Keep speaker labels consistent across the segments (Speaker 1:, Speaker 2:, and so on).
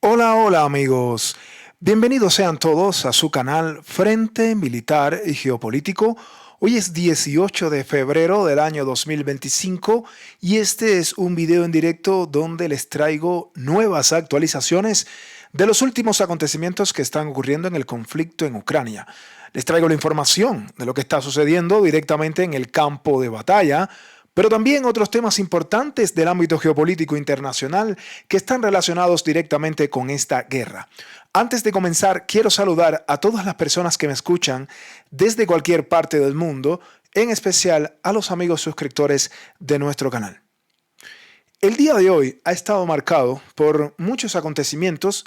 Speaker 1: Hola, hola amigos. Bienvenidos sean todos a su canal Frente Militar y Geopolítico. Hoy es 18 de febrero del año 2025 y este es un video en directo donde les traigo nuevas actualizaciones de los últimos acontecimientos que están ocurriendo en el conflicto en Ucrania. Les traigo la información de lo que está sucediendo directamente en el campo de batalla, pero también otros temas importantes del ámbito geopolítico internacional que están relacionados directamente con esta guerra. Antes de comenzar, quiero saludar a todas las personas que me escuchan desde cualquier parte del mundo, en especial a los amigos suscriptores de nuestro canal. El día de hoy ha estado marcado por muchos acontecimientos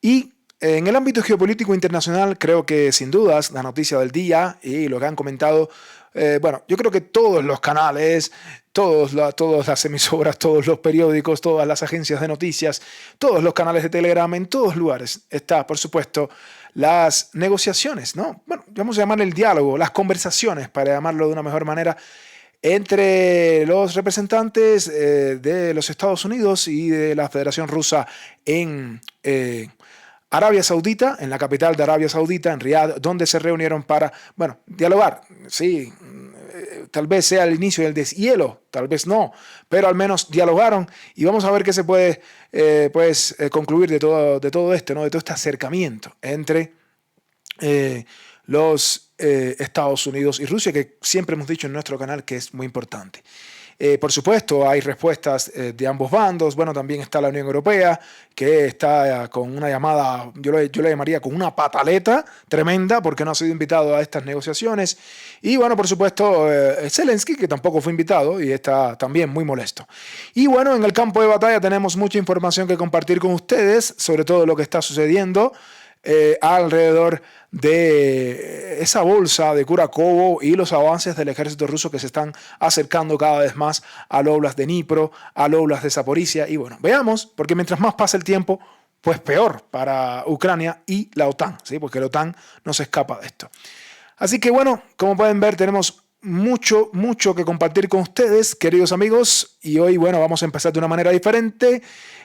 Speaker 1: y en el ámbito geopolítico internacional creo que sin dudas la noticia del día y lo que han comentado, yo creo que todos los canales, todas las emisoras, todos los periódicos, todas las agencias de noticias, todos los canales de Telegram, en todos lugares está, por supuesto, las negociaciones, ¿no? Bueno, vamos a llamar el diálogo, las conversaciones, para llamarlo de una mejor manera, entre los representantes de los Estados Unidos y de la Federación Rusa en Arabia Saudita, en la capital de Arabia Saudita, en Riad, donde se reunieron para, dialogar. Sí, tal vez sea el inicio del deshielo, tal vez no, pero al menos dialogaron y vamos a ver qué se puede concluir de todo esto, ¿no? De todo este acercamiento entre los Estados Unidos y Rusia, que siempre hemos dicho en nuestro canal que es muy importante. Por supuesto, hay respuestas de ambos bandos. Bueno, también está la Unión Europea, que está con una llamada, yo le llamaría con una pataleta tremenda, porque no ha sido invitado a estas negociaciones. Y bueno, por supuesto, Zelensky, que tampoco fue invitado y está también muy molesto. Y bueno, en el campo de batalla tenemos mucha información que compartir con ustedes, sobre todo lo que está sucediendo alrededor de esa bolsa de Kurakovo y los avances del ejército ruso que se están acercando cada vez más al Oblast de Dnipro, al Oblast de Zaporizhia. Y bueno, veamos, porque mientras más pasa el tiempo, pues peor para Ucrania y la OTAN, ¿sí? Porque la OTAN no se escapa de esto. Así que bueno, como pueden ver, tenemos mucho que compartir con ustedes, queridos amigos, y hoy, bueno, vamos a empezar de una manera diferente.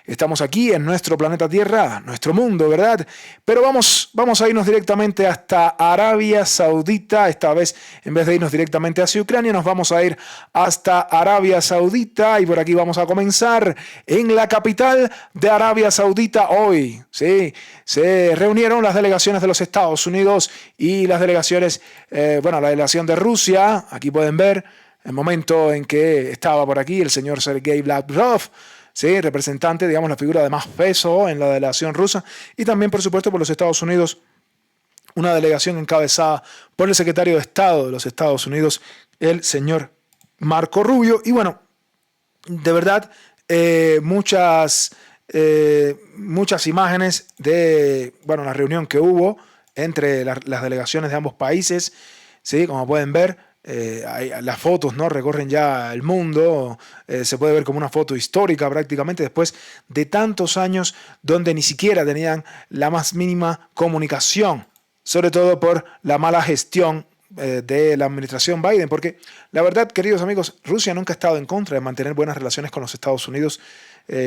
Speaker 1: Estamos aquí en nuestro planeta Tierra, nuestro mundo, ¿verdad? Pero vamos a irnos directamente hasta Arabia Saudita. Esta vez, en vez de irnos directamente hacia Ucrania, nos vamos a ir hasta Arabia Saudita y por aquí vamos a comenzar en la capital de Arabia Saudita hoy. Sí, se reunieron las delegaciones de los Estados Unidos y las delegaciones, la delegación de Rusia. Aquí pueden ver el momento en que estaba por aquí el señor Sergei Lavrov, ¿sí? Representante, digamos, la figura de más peso en la delegación rusa, y también, por supuesto, por los Estados Unidos, una delegación encabezada por el secretario de Estado de los Estados Unidos, el señor Marco Rubio. Y bueno, de verdad, muchas imágenes de la reunión que hubo entre las delegaciones de ambos países, ¿sí? Como pueden ver, las fotos, ¿no? Recorren ya el mundo, se puede ver como una foto histórica prácticamente después de tantos años donde ni siquiera tenían la más mínima comunicación, sobre todo por la mala gestión de la administración Biden, porque la verdad, queridos amigos, Rusia nunca ha estado en contra de mantener buenas relaciones con los Estados Unidos.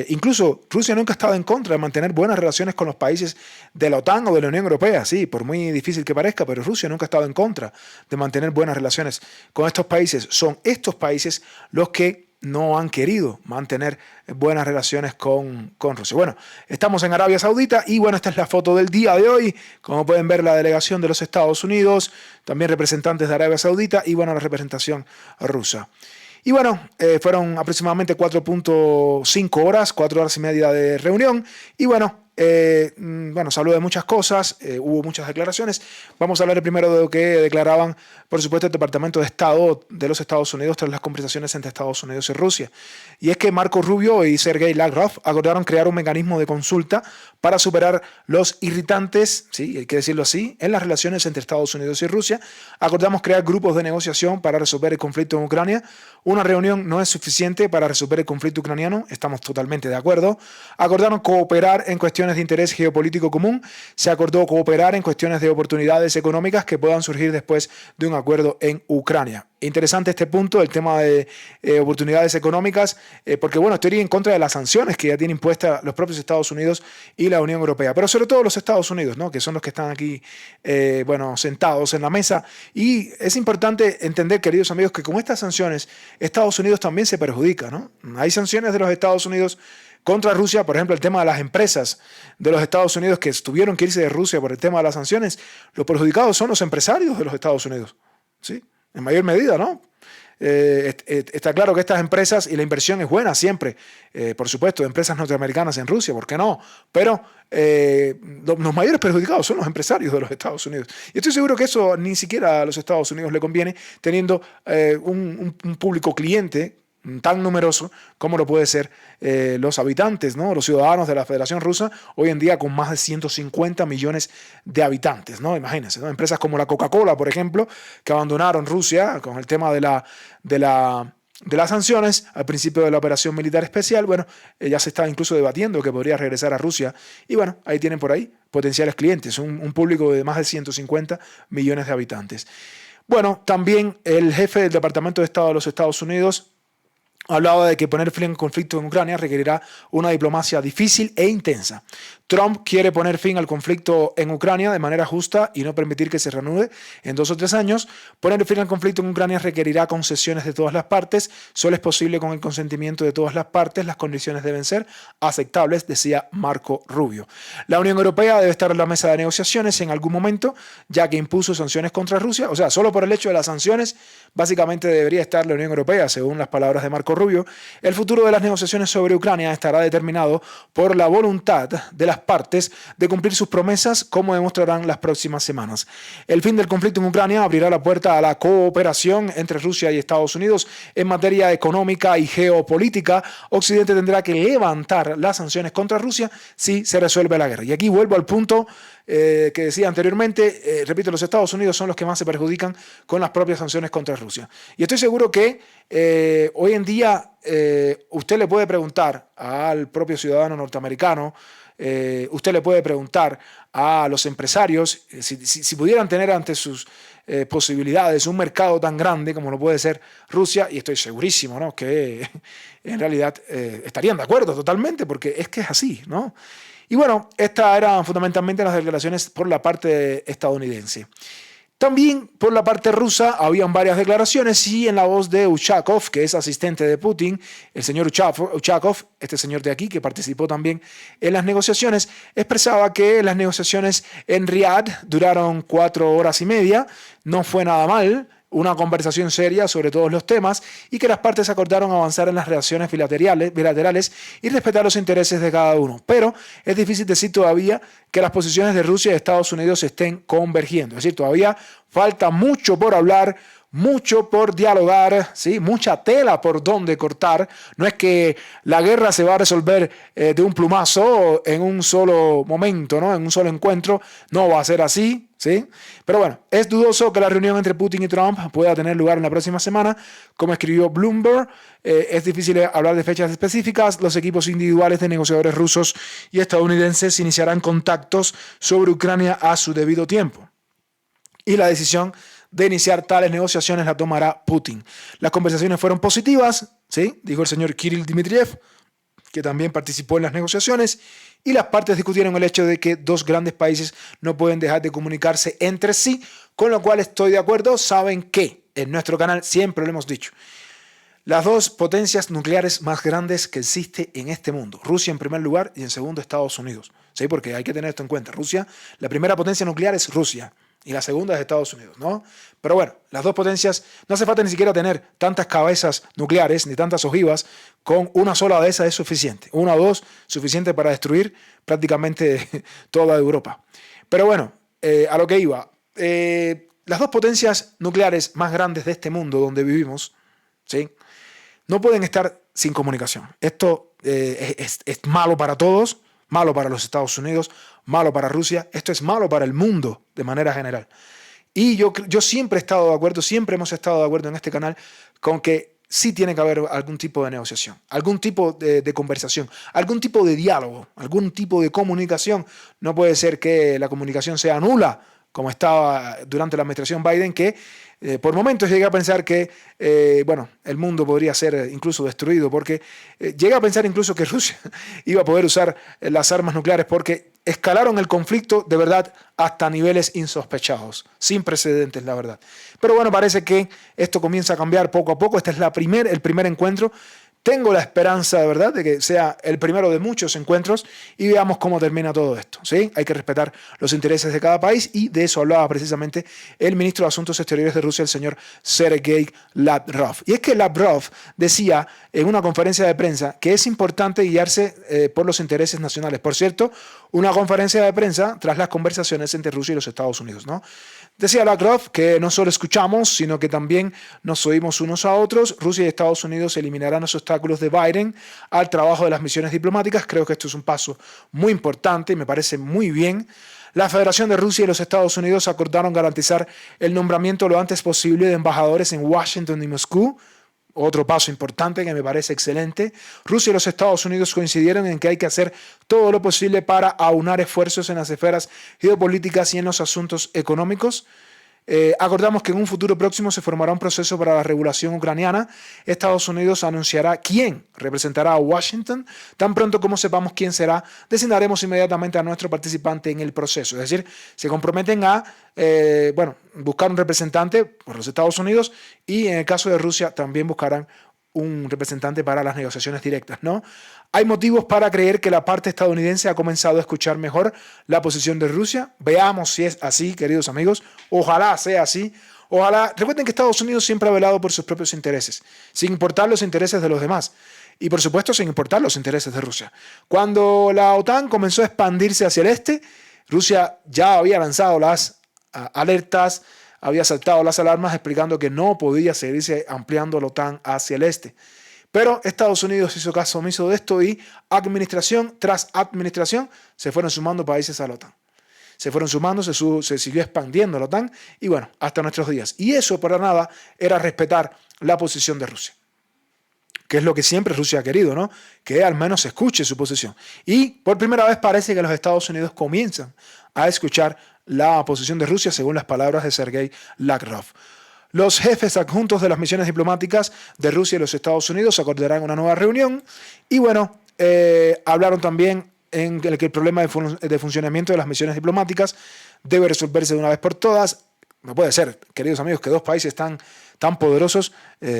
Speaker 1: Incluso Rusia nunca ha estado en contra de mantener buenas relaciones con los países de la OTAN o de la Unión Europea, sí, por muy difícil que parezca, pero Rusia nunca ha estado en contra de mantener buenas relaciones con estos países. Son estos países los que no han querido mantener buenas relaciones con Rusia. Bueno, estamos en Arabia Saudita y bueno, esta es la foto del día de hoy. Como pueden ver, la delegación de los Estados Unidos, también representantes de Arabia Saudita y bueno, la representación rusa. Y bueno, fueron aproximadamente 4.5 horas, 4 horas y media de reunión. Y bueno, se habló de muchas cosas, hubo muchas declaraciones. Vamos a hablar primero de lo que declaraban, por supuesto, el Departamento de Estado de los Estados Unidos tras las conversaciones entre Estados Unidos y Rusia. Y es que Marco Rubio y Sergei Lavrov acordaron crear un mecanismo de consulta para superar los irritantes, sí, hay que decirlo así, en las relaciones entre Estados Unidos y Rusia. Acordamos crear grupos de negociación para resolver el conflicto en Ucrania. Una reunión no es suficiente para resolver el conflicto ucraniano, estamos totalmente de acuerdo. Acordaron cooperar en cuestiones cuestiones de interés geopolítico común, se acordó cooperar en cuestiones de oportunidades económicas que puedan surgir después de un acuerdo en Ucrania. Interesante este punto, el tema de oportunidades económicas, porque bueno, estoy en contra de las sanciones que ya tienen impuestas los propios Estados Unidos y la Unión Europea, pero sobre todo los Estados Unidos, ¿no? Que son los que están aquí, bueno, sentados en la mesa. Y es importante entender, queridos amigos, que con estas sanciones Estados Unidos también se perjudica, ¿no? Hay sanciones de los Estados Unidos contra Rusia, por ejemplo, el tema de las empresas de los Estados Unidos que tuvieron que irse de Rusia por el tema de las sanciones. Los perjudicados son los empresarios de los Estados Unidos, ¿sí? En mayor medida, ¿no? Está claro que estas empresas, y la inversión es buena siempre, por supuesto, de empresas norteamericanas en Rusia, ¿por qué no? Pero los mayores perjudicados son los empresarios de los Estados Unidos. Y estoy seguro que eso ni siquiera a los Estados Unidos le conviene, teniendo un público cliente tan numeroso como lo puede ser los habitantes, ¿no? Los ciudadanos de la Federación Rusa, hoy en día con más de 150 millones de habitantes, ¿no? Imagínense, ¿no? Empresas como la Coca-Cola, por ejemplo, que abandonaron Rusia con el tema de las sanciones al principio de la operación militar especial. Bueno, ya se está incluso debatiendo que podría regresar a Rusia. Y bueno, ahí tienen por ahí potenciales clientes, un público de más de 150 millones de habitantes. Bueno, también el jefe del Departamento de Estado de los Estados Unidos hablaba de que poner fin al conflicto en Ucrania requerirá una diplomacia difícil e intensa. Trump quiere poner fin al conflicto en Ucrania de manera justa y no permitir que se reanude en 2 o 3 años. Poner fin al conflicto en Ucrania requerirá concesiones de todas las partes. Solo es posible con el consentimiento de todas las partes. Las condiciones deben ser aceptables, decía Marco Rubio. La Unión Europea debe estar en la mesa de negociaciones en algún momento, ya que impuso sanciones contra Rusia. O sea, solo por el hecho de las sanciones, básicamente debería estar la Unión Europea, según las palabras de Marco Rubio. El futuro de las negociaciones sobre Ucrania estará determinado por la voluntad de las partes de cumplir sus promesas, como demostrarán las próximas semanas. El fin del conflicto en Ucrania abrirá la puerta a la cooperación entre Rusia y Estados Unidos en materia económica y geopolítica. Occidente tendrá que levantar las sanciones contra Rusia si se resuelve la guerra. Y aquí vuelvo al punto que decía anteriormente, repito, los Estados Unidos son los que más se perjudican con las propias sanciones contra Rusia. Y estoy seguro que hoy en día usted le puede preguntar al propio ciudadano norteamericano, usted le puede preguntar a los empresarios si pudieran tener ante sus posibilidades un mercado tan grande como lo puede ser Rusia, y estoy segurísimo, ¿no?, que en realidad estarían de acuerdo totalmente, porque es que es así, ¿no? Y bueno, estas eran fundamentalmente las declaraciones por la parte estadounidense. También por la parte rusa habían varias declaraciones, y en la voz de Ushakov, que es asistente de Putin, el señor Ushakov, este señor de aquí que participó también en las negociaciones, expresaba que las negociaciones en Riad duraron 4 horas y media, no fue nada mal, una conversación seria sobre todos los temas, y que las partes acordaron avanzar en las relaciones bilaterales y respetar los intereses de cada uno. Pero es difícil decir todavía que las posiciones de Rusia y Estados Unidos estén convergiendo. Es decir, todavía falta mucho por hablar, mucho por dialogar, ¿sí? Mucha tela por donde cortar. No es que la guerra se va a resolver de un plumazo en un solo momento, ¿no? En un solo encuentro. No va a ser así, ¿sí? Pero bueno, es dudoso que la reunión entre Putin y Trump pueda tener lugar en la próxima semana. Como escribió Bloomberg, es difícil hablar de fechas específicas. Los equipos individuales de negociadores rusos y estadounidenses iniciarán contactos sobre Ucrania a su debido tiempo. Y la decisión de iniciar tales negociaciones la tomará Putin. Las conversaciones fueron positivas, ¿sí?, dijo el señor Kirill Dmitriev, que también participó en las negociaciones, y las partes discutieron el hecho de que 2 grandes países no pueden dejar de comunicarse entre sí, con lo cual estoy de acuerdo. Saben que en nuestro canal siempre lo hemos dicho, las 2 potencias nucleares más grandes que existe en este mundo, Rusia en primer lugar y en segundo Estados Unidos, ¿sí? Porque hay que tener esto en cuenta. Rusia, la primera potencia nuclear es Rusia, y la segunda es Estados Unidos, ¿no? Pero bueno, las 2 potencias, no hace falta ni siquiera tener tantas cabezas nucleares ni tantas ojivas, con una sola de esas es suficiente. 1 o 2 suficiente para destruir prácticamente toda Europa. Pero bueno, a lo que iba, las 2 potencias nucleares más grandes de este mundo donde vivimos, ¿sí?, no pueden estar sin comunicación. Esto es malo para todos, malo para los Estados Unidos, malo para Rusia. Esto es malo para el mundo de manera general. Y yo siempre he estado de acuerdo, siempre hemos estado de acuerdo en este canal con que sí tiene que haber algún tipo de negociación, algún tipo de conversación, algún tipo de diálogo, algún tipo de comunicación. No puede ser que la comunicación sea nula, como estaba durante la administración Biden, que por momentos llegué a pensar que bueno, el mundo podría ser incluso destruido, porque llegué a pensar incluso que Rusia iba a poder usar las armas nucleares, porque escalaron el conflicto de verdad hasta niveles insospechados, sin precedentes, la verdad. Pero bueno, parece que esto comienza a cambiar poco a poco. Este es el primer encuentro. Tengo la esperanza, de verdad, de que sea el primero de muchos encuentros y veamos cómo termina todo esto, ¿sí? Hay que respetar los intereses de cada país y de eso hablaba precisamente el ministro de Asuntos Exteriores de Rusia, el señor Sergei Lavrov. Y es que Lavrov decía en una conferencia de prensa que es importante guiarse por los intereses nacionales. Por cierto, una conferencia de prensa tras las conversaciones entre Rusia y los Estados Unidos, ¿no? Decía Lavrov que no solo escuchamos, sino que también nos oímos unos a otros. Rusia y Estados Unidos eliminarán los obstáculos de Biden al trabajo de las misiones diplomáticas. Creo que esto es un paso muy importante y me parece muy bien. La Federación de Rusia y los Estados Unidos acordaron garantizar el nombramiento lo antes posible de embajadores en Washington y Moscú. Otro paso importante que me parece excelente. Rusia y los Estados Unidos coincidieron en que hay que hacer todo lo posible para aunar esfuerzos en las esferas geopolíticas y en los asuntos económicos. Acordamos que en un futuro próximo se formará un proceso para la regulación ucraniana. Estados Unidos anunciará quién representará a Washington. Tan pronto como sepamos quién será, designaremos inmediatamente a nuestro participante en el proceso. Es decir, se comprometen a buscar un representante por los Estados Unidos y en el caso de Rusia también buscarán un representante para las negociaciones directas, ¿no? Hay motivos para creer que la parte estadounidense ha comenzado a escuchar mejor la posición de Rusia. Veamos si es así, queridos amigos. Ojalá sea así. Ojalá. Recuerden que Estados Unidos siempre ha velado por sus propios intereses, sin importar los intereses de los demás. Y por supuesto, sin importar los intereses de Rusia. Cuando la OTAN comenzó a expandirse hacia el este, Rusia ya había lanzado las alertas, había saltado las alarmas explicando que no podía seguirse ampliando la OTAN hacia el este. Pero Estados Unidos hizo caso omiso de esto y administración tras administración se fueron sumando países a la OTAN. Se fueron sumando, se siguió expandiendo la OTAN y bueno, hasta nuestros días. Y eso para nada era respetar la posición de Rusia, que es lo que siempre Rusia ha querido, ¿no? Que al menos se escuche su posición. Y por primera vez parece que los Estados Unidos comienzan a escuchar la posición de Rusia, según las palabras de Sergei Lavrov. Los jefes adjuntos de las misiones diplomáticas de Rusia y los Estados Unidos acordarán una nueva reunión y bueno, hablaron también en el que el problema de funcionamiento de las misiones diplomáticas debe resolverse de una vez por todas. No puede ser, queridos amigos, que dos países tan poderosos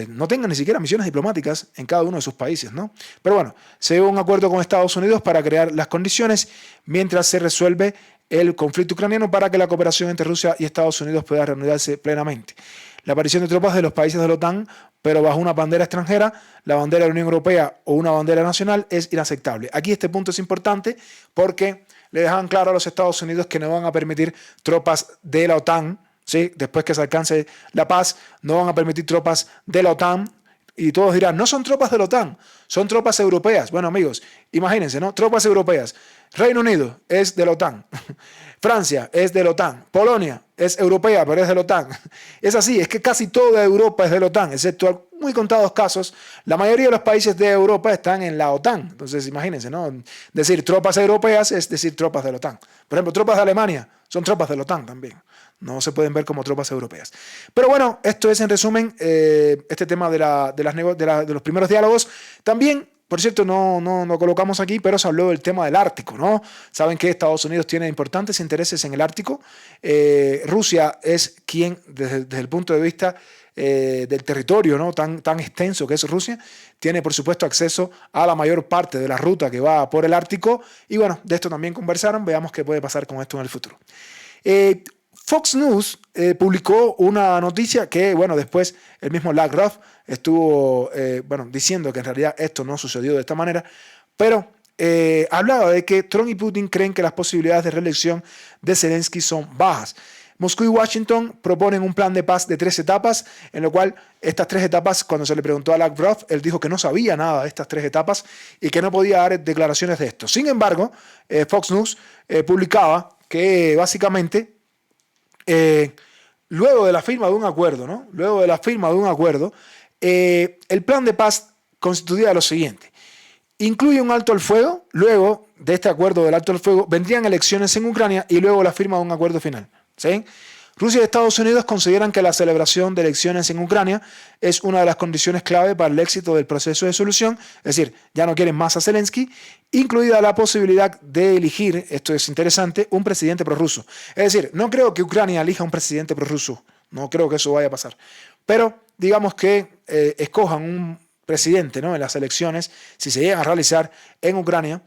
Speaker 1: no tengan ni siquiera misiones diplomáticas en cada uno de sus países, ¿no? Pero bueno, se dio un acuerdo con Estados Unidos para crear las condiciones mientras se resuelve el conflicto ucraniano para que la cooperación entre Rusia y Estados Unidos pueda reanudarse plenamente. La aparición de tropas de los países de la OTAN, pero bajo una bandera extranjera, la bandera de la Unión Europea o una bandera nacional, es inaceptable. Aquí este punto es importante porque le dejan claro a los Estados Unidos que no van a permitir tropas de la OTAN, ¿sí? Después que se alcance la paz, no van a permitir tropas de la OTAN. Y todos dirán, no son tropas de la OTAN, son tropas europeas. Bueno, amigos, imagínense, ¿no? Tropas europeas. Reino Unido es de la OTAN. Francia es de la OTAN. Polonia es europea, pero es de la OTAN. Es así, es que casi toda Europa es de la OTAN, excepto muy contados casos. La mayoría de los países de Europa están en la OTAN. Entonces, imagínense, ¿no? Decir tropas europeas es decir tropas de la OTAN. Por ejemplo, tropas de Alemania son tropas de la OTAN también. No se pueden ver como tropas europeas. Pero bueno, esto es en resumen este tema de los primeros diálogos. También, por cierto, no lo colocamos aquí, pero se habló del tema del Ártico, ¿no? Saben que Estados Unidos tiene importantes intereses en el Ártico. Rusia es quien, desde el punto de vista del territorio, ¿no? tan extenso que es Rusia, tiene por supuesto acceso a la mayor parte de la ruta que va por el Ártico. Y bueno, de esto también conversaron. Veamos qué puede pasar con esto en el futuro. Fox News publicó una noticia que, bueno, después el mismo Lavrov estuvo diciendo que en realidad esto no sucedió de esta manera, pero hablaba de que Trump y Putin creen que las posibilidades de reelección de Zelensky son bajas. Moscú y Washington proponen un plan de paz de 3 etapas, en lo cual estas 3 etapas, cuando se le preguntó a Lavrov, él dijo que no sabía nada de estas 3 etapas y que no podía dar declaraciones de esto. Sin embargo, Fox News publicaba que básicamente luego de la firma de un acuerdo, ¿no? Luego de la firma de un acuerdo, El plan de paz constituía lo siguiente. Incluye un alto al fuego, luego de este acuerdo del alto al fuego vendrían elecciones en Ucrania y luego la firma de un acuerdo final. ¿Sí? Rusia y Estados Unidos consideran que la celebración de elecciones en Ucrania es una de las condiciones clave para el éxito del proceso de solución, es decir, ya no quieren más a Zelensky, incluida la posibilidad de elegir, esto es interesante, un presidente prorruso. Es decir, no creo que Ucrania elija un presidente prorruso, no creo que eso vaya a pasar, pero digamos que escojan un presidente, ¿no?, en las elecciones, si se llegan a realizar en Ucrania,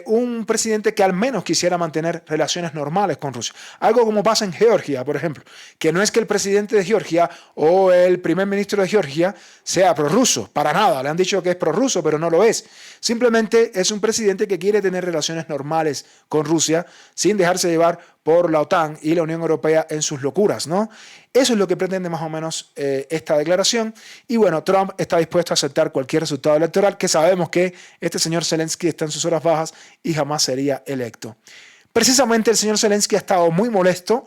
Speaker 1: un presidente que al menos quisiera mantener relaciones normales con Rusia. Algo como pasa en Georgia, por ejemplo, que no es que el presidente de Georgia o el primer ministro de Georgia sea prorruso, para nada. Le han dicho que es prorruso, pero no lo es. Simplemente es un presidente que quiere tener relaciones normales con Rusia sin dejarse llevar por la OTAN y la Unión Europea en sus locuras, ¿no? Eso es lo que pretende más o menos esta declaración. Y bueno, Trump está dispuesto a aceptar cualquier resultado electoral, que sabemos que este señor Zelensky está en sus horas bajas y jamás sería electo. Precisamente el señor Zelensky ha estado muy molesto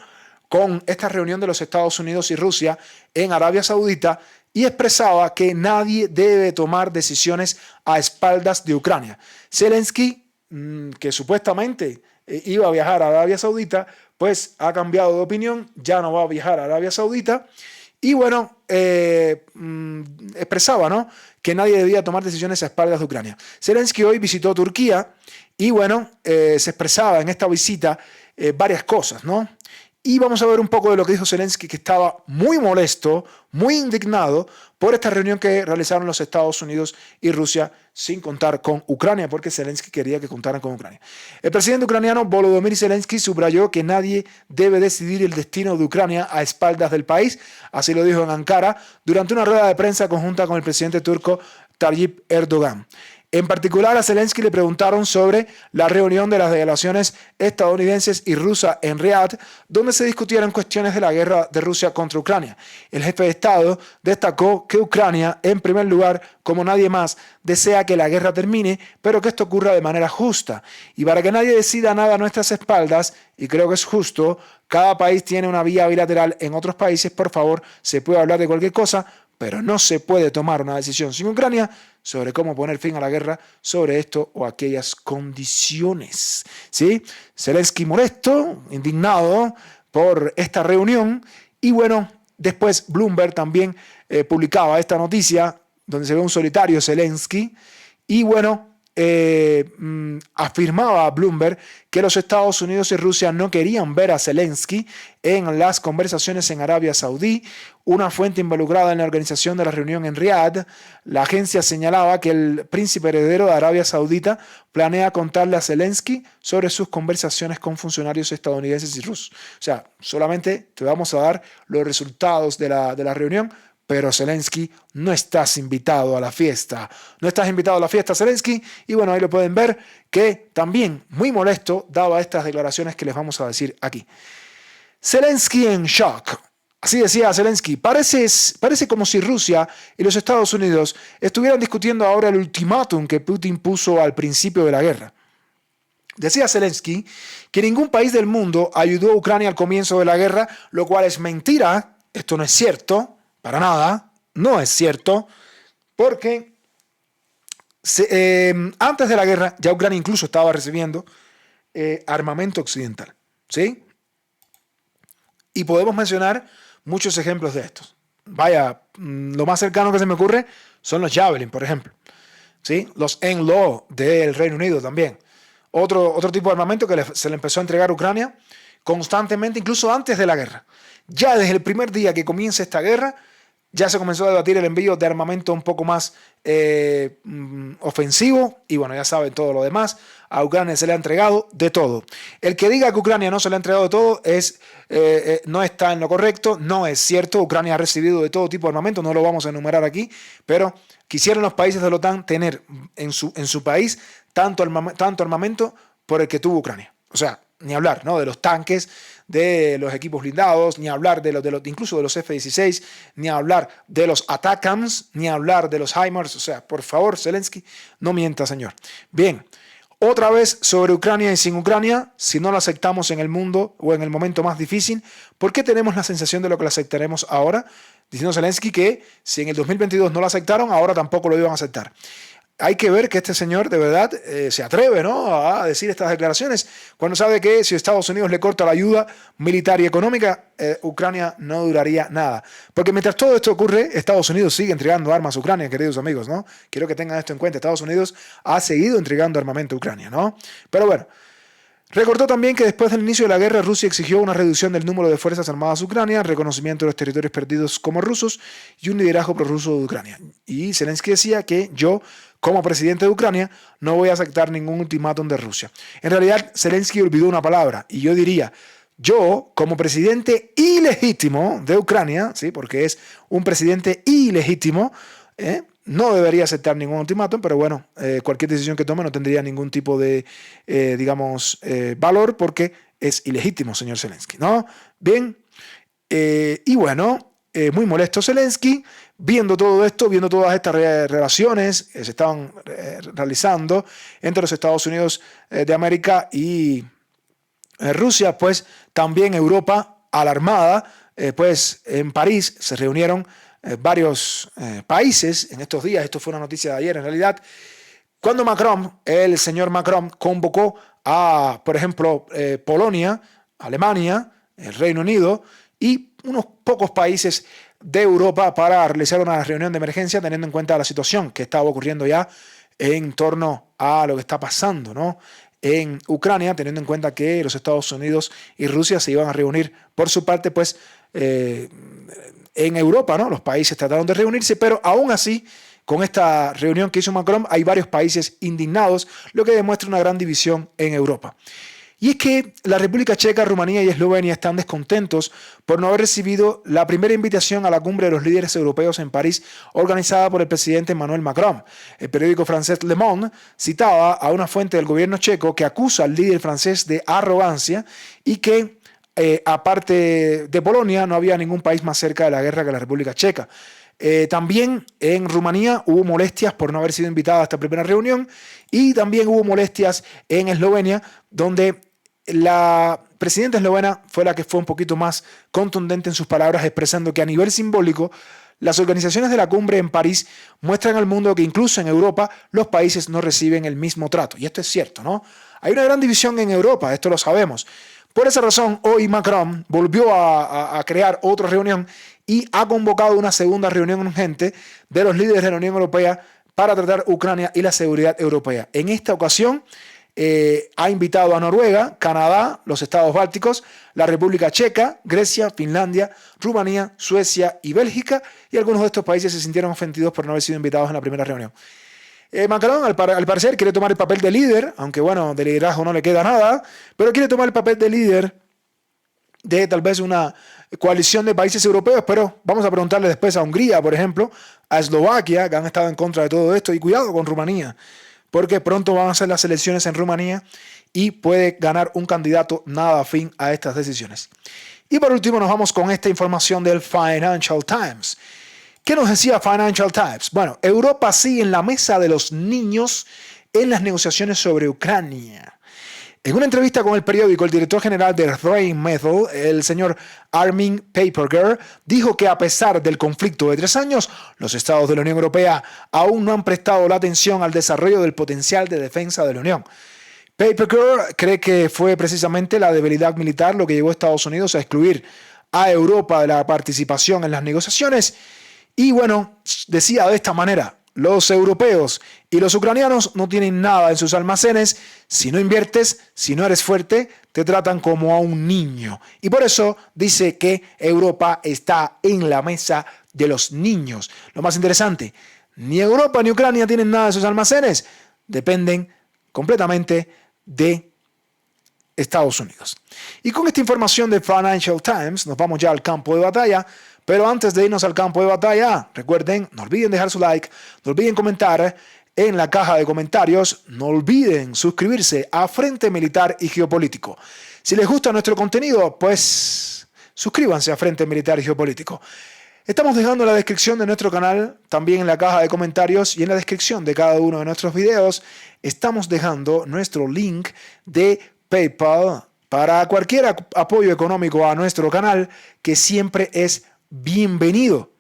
Speaker 1: con esta reunión de los Estados Unidos y Rusia en Arabia Saudita y expresaba que nadie debe tomar decisiones a espaldas de Ucrania. Zelensky, que supuestamente iba a viajar a Arabia Saudita, pues ha cambiado de opinión, ya no va a viajar a Arabia Saudita y bueno, expresaba, ¿no?, que nadie debía tomar decisiones a espaldas de Ucrania. Zelensky hoy visitó Turquía y bueno, se expresaba en esta visita varias cosas, ¿no? Y vamos a ver un poco de lo que dijo Zelensky, que estaba muy molesto, muy indignado por esta reunión que realizaron los Estados Unidos y Rusia sin contar con Ucrania, porque Zelensky quería que contaran con Ucrania. El presidente ucraniano Volodymyr Zelensky subrayó que nadie debe decidir el destino de Ucrania a espaldas del país, así lo dijo en Ankara, durante una rueda de prensa conjunta con el presidente turco Tayyip Erdogan. En particular, a Zelensky le preguntaron sobre la reunión de las delegaciones estadounidenses y rusas en Riad, donde se discutieron cuestiones de la guerra de Rusia contra Ucrania. El jefe de Estado destacó que Ucrania, en primer lugar, como nadie más, desea que la guerra termine, pero que esto ocurra de manera justa. Y para que nadie decida nada a nuestras espaldas, y creo que es justo, cada país tiene una vía bilateral en otros países, por favor, se puede hablar de cualquier cosa, pero no se puede tomar una decisión sin Ucrania sobre cómo poner fin a la guerra sobre esto o aquellas condiciones. ¿Sí? Zelensky molesto, indignado por esta reunión y bueno, después Bloomberg también publicaba esta noticia donde se ve un solitario Zelensky y bueno, afirmaba Bloomberg que los Estados Unidos y Rusia no querían ver a Zelensky en las conversaciones en Arabia Saudí. Una fuente involucrada en la organización de la reunión en Riad, la agencia señalaba que el príncipe heredero de Arabia Saudita planea contarle a Zelensky sobre sus conversaciones con funcionarios estadounidenses y rusos. O sea, solamente te vamos a dar los resultados de la reunión, pero Zelensky, no estás invitado a la fiesta. No estás invitado a la fiesta, Zelensky. Y bueno, ahí lo pueden ver, que también, muy molesto, daba estas declaraciones que les vamos a decir aquí. Zelensky en shock. Así decía Zelensky, parece como si Rusia y los Estados Unidos estuvieran discutiendo ahora el ultimátum que Putin puso al principio de la guerra. Decía Zelensky que ningún país del mundo ayudó a Ucrania al comienzo de la guerra, lo cual es mentira. Esto no es cierto. Para nada, no es cierto, porque antes de la guerra ya Ucrania incluso estaba recibiendo armamento occidental, ¿sí? Y podemos mencionar muchos ejemplos de estos. Vaya, lo más cercano que se me ocurre son los Javelin, por ejemplo, ¿sí? Los NLAW del Reino Unido también. Otro tipo de armamento que se le empezó a entregar a Ucrania constantemente, incluso antes de la guerra. Ya desde el primer día que comienza esta guerra, ya se comenzó a debatir el envío de armamento un poco más ofensivo y bueno, ya saben todo lo demás. A Ucrania se le ha entregado de todo. El que diga que Ucrania no se le ha entregado de todo no está en lo correcto, no es cierto. Ucrania ha recibido de todo tipo de armamento, no lo vamos a enumerar aquí, pero quisieran los países de la OTAN tener en su país tanto armamento por el que tuvo Ucrania. O sea, ni hablar, ¿no?, de los tanques, de los equipos blindados, ni hablar incluso de los F-16, ni hablar de los ATACMS, ni hablar de los HIMARS. O sea, por favor, Zelensky, no mienta, señor. Bien, Otra vez sobre Ucrania y sin Ucrania, si no lo aceptamos en el mundo o en el momento más difícil, ¿por qué tenemos la sensación de lo que lo aceptaremos ahora? Diciendo Zelensky que si en el 2022 no lo aceptaron, ahora tampoco lo iban a aceptar. Hay que ver que este señor de verdad se atreve, ¿no?, a decir estas declaraciones cuando sabe que si Estados Unidos le corta la ayuda militar y económica, Ucrania no duraría nada. Porque mientras todo esto ocurre, Estados Unidos sigue entregando armas a Ucrania, queridos amigos, ¿no? Quiero que tengan esto en cuenta. Estados Unidos ha seguido entregando armamento a Ucrania, ¿no? Pero bueno, recordó también que después del inicio de la guerra, Rusia exigió una reducción del número de fuerzas armadas de Ucrania, reconocimiento de los territorios perdidos como rusos y un liderazgo prorruso de Ucrania. Y Zelensky decía que yo, como presidente de Ucrania, no voy a aceptar ningún ultimátum de Rusia. En realidad, Zelensky olvidó una palabra, y yo diría, yo, como presidente ilegítimo de Ucrania, ¿sí?, porque es un presidente ilegítimo, no debería aceptar ningún ultimátum, pero bueno, cualquier decisión que tome no tendría ningún tipo de, valor, porque es ilegítimo, señor Zelensky, ¿no? Bien, y bueno, muy molesto Zelensky, viendo todo esto, viendo todas estas relaciones que se estaban realizando entre los Estados Unidos de América y Rusia, pues también Europa alarmada, pues en París se reunieron varios países en estos días. Esto fue una noticia de ayer en realidad, cuando el señor Macron convocó a, por ejemplo, Polonia, Alemania, el Reino Unido y unos pocos países de Europa para realizar una reunión de emergencia, teniendo en cuenta la situación que estaba ocurriendo ya en torno a lo que está pasando, ¿no?, en Ucrania, teniendo en cuenta que los Estados Unidos y Rusia se iban a reunir por su parte, pues en Europa, ¿no? Los países trataron de reunirse, pero aún así, con esta reunión que hizo Macron, hay varios países indignados, lo que demuestra una gran división en Europa. Y es que la República Checa, Rumanía y Eslovenia están descontentos por no haber recibido la primera invitación a la cumbre de los líderes europeos en París, organizada por el presidente Emmanuel Macron. El periódico francés Le Monde citaba a una fuente del gobierno checo que acusa al líder francés de arrogancia y que, aparte de Polonia, no había ningún país más cerca de la guerra que la República Checa. También en Rumanía hubo molestias por no haber sido invitada a esta primera reunión, y también hubo molestias en Eslovenia, donde la presidenta eslovena fue la que fue un poquito más contundente en sus palabras, expresando que a nivel simbólico las organizaciones de la cumbre en París muestran al mundo que incluso en Europa los países no reciben el mismo trato. Y esto es cierto, ¿no? Hay una gran división en Europa, esto lo sabemos. Por esa razón, hoy Macron volvió a crear otra reunión y ha convocado una segunda reunión urgente de los líderes de la Unión Europea para tratar Ucrania y la seguridad europea. En esta ocasión ha invitado a Noruega, Canadá, los Estados Bálticos, la República Checa, Grecia, Finlandia, Rumanía, Suecia y Bélgica, y algunos de estos países se sintieron ofendidos por no haber sido invitados en la primera reunión. Macron, al parecer, quiere tomar el papel de líder, aunque bueno, de liderazgo no le queda nada, pero quiere tomar el papel de líder de tal vez una coalición de países europeos, pero vamos a preguntarle después a Hungría, por ejemplo, a Eslovaquia, que han estado en contra de todo esto, y cuidado con Rumanía, porque pronto van a ser las elecciones en Rumanía y puede ganar un candidato nada afín a estas decisiones. Y por último nos vamos con esta información del Financial Times. ¿Qué nos decía Financial Times? Bueno, Europa sigue en la mesa de los niños en las negociaciones sobre Ucrania. En una entrevista con el periódico, el director general de Rheinmetall, el señor Armin Paperger, dijo que a pesar del conflicto de 3 años, los estados de la Unión Europea aún no han prestado la atención al desarrollo del potencial de defensa de la Unión. Paperger cree que fue precisamente la debilidad militar lo que llevó a Estados Unidos a excluir a Europa de la participación en las negociaciones. Y bueno, decía de esta manera: los europeos y los ucranianos no tienen nada en sus almacenes. Si no inviertes, si no eres fuerte, te tratan como a un niño. Y por eso dice que Europa está en la mesa de los niños. Lo más interesante, ni Europa ni Ucrania tienen nada en sus almacenes. Dependen completamente de Estados Unidos. Y con esta información de Financial Times, nos vamos ya al campo de batalla. Pero antes de irnos al campo de batalla, recuerden, no olviden dejar su like, no olviden comentar en la caja de comentarios, no olviden suscribirse a Frente Militar y Geopolítico. Si les gusta nuestro contenido, pues suscríbanse a Frente Militar y Geopolítico. Estamos dejando en la descripción de nuestro canal, también en la caja de comentarios y en la descripción de cada uno de nuestros videos, estamos dejando nuestro link de PayPal para cualquier apoyo económico a nuestro canal, que siempre es bienvenido.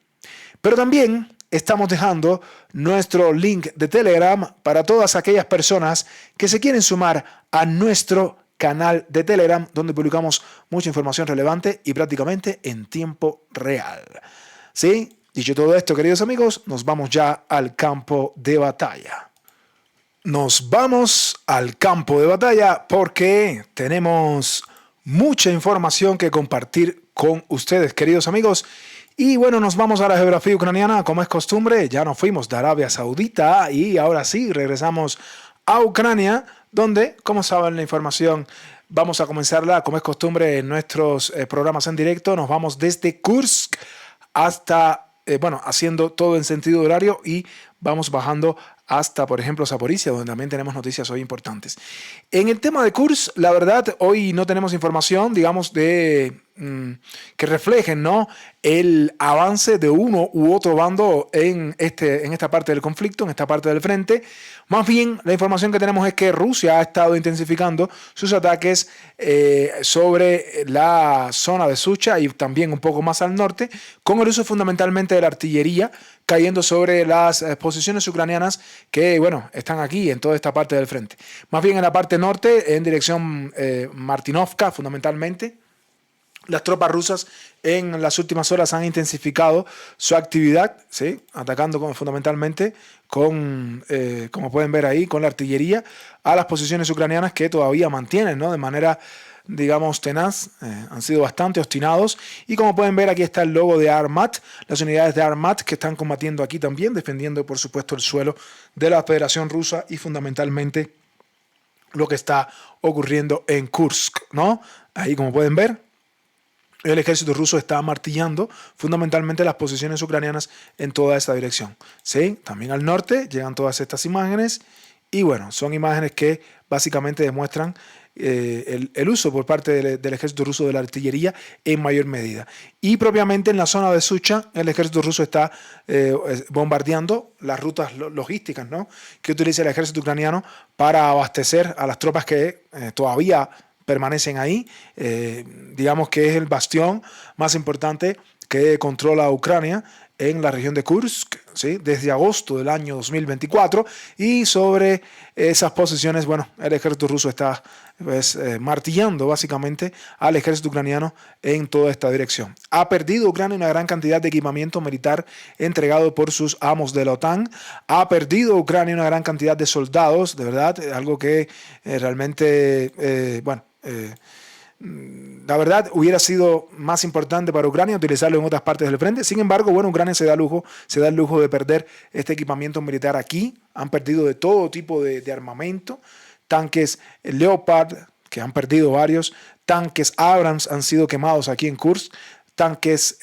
Speaker 1: Pero también estamos dejando nuestro link de Telegram para todas aquellas personas que se quieren sumar a nuestro canal de Telegram, donde publicamos mucha información relevante y prácticamente en tiempo real. ¿Sí? Dicho todo esto, queridos amigos, nos vamos ya al campo de batalla. Nos vamos al campo de batalla porque tenemos mucha información que compartir con ustedes, queridos amigos. Y bueno, nos vamos a la geografía ucraniana, como es costumbre. Ya nos fuimos de Arabia Saudita y ahora sí regresamos a Ucrania, donde, como saben la información, vamos a comenzarla, como es costumbre, en nuestros programas en directo. Nos vamos desde Kursk hasta, haciendo todo en sentido horario, y vamos bajando hasta, por ejemplo, Zaporizhia, donde también tenemos noticias hoy importantes. En el tema de Kursk, la verdad, hoy no tenemos información, digamos, que reflejen, ¿no?, el avance de uno u otro bando en esta parte del conflicto, en esta parte del frente. Más bien, la información que tenemos es que Rusia ha estado intensificando sus ataques sobre la zona de Sucha y también un poco más al norte, con el uso fundamentalmente de la artillería, cayendo sobre las posiciones ucranianas que, están aquí en toda esta parte del frente. Más bien en la parte norte, en dirección Martinovka, fundamentalmente. Las tropas rusas en las últimas horas han intensificado su actividad, ¿sí?, atacando fundamentalmente con, como pueden ver ahí, con la artillería a las posiciones ucranianas, que todavía mantienen, ¿no?, de manera, digamos, tenaz. Han sido bastante obstinados. Y como pueden ver, aquí está el logo de Armat, las unidades de Armat que están combatiendo aquí también, defendiendo, por supuesto, el suelo de la Federación Rusa y fundamentalmente lo que está ocurriendo en Kursk, ¿no? Ahí, como pueden ver, el ejército ruso está martillando fundamentalmente las posiciones ucranianas en toda esta dirección. Sí, también al norte llegan todas estas imágenes y son imágenes que básicamente demuestran el uso por parte del ejército ruso de la artillería en mayor medida. Y propiamente en la zona de Sucha, el ejército ruso está bombardeando las rutas logísticas, ¿no?, que utiliza el ejército ucraniano para abastecer a las tropas que todavía permanecen ahí. Digamos que es el bastión más importante que controla Ucrania en la región de Kursk, ¿sí?, desde agosto del año 2024, y sobre esas posiciones, el ejército ruso está martillando básicamente al ejército ucraniano en toda esta dirección. Ha perdido Ucrania una gran cantidad de equipamiento militar entregado por sus amos de la OTAN. Ha perdido Ucrania una gran cantidad de soldados, de verdad, algo que realmente, la verdad, hubiera sido más importante para Ucrania utilizarlo en otras partes del frente. Sin embargo, Ucrania se da el lujo de perder este equipamiento militar aquí. Han perdido de todo tipo de armamento. Tanques Leopard, que han perdido varios. Tanques Abrams han sido quemados aquí en Kursk. Tanques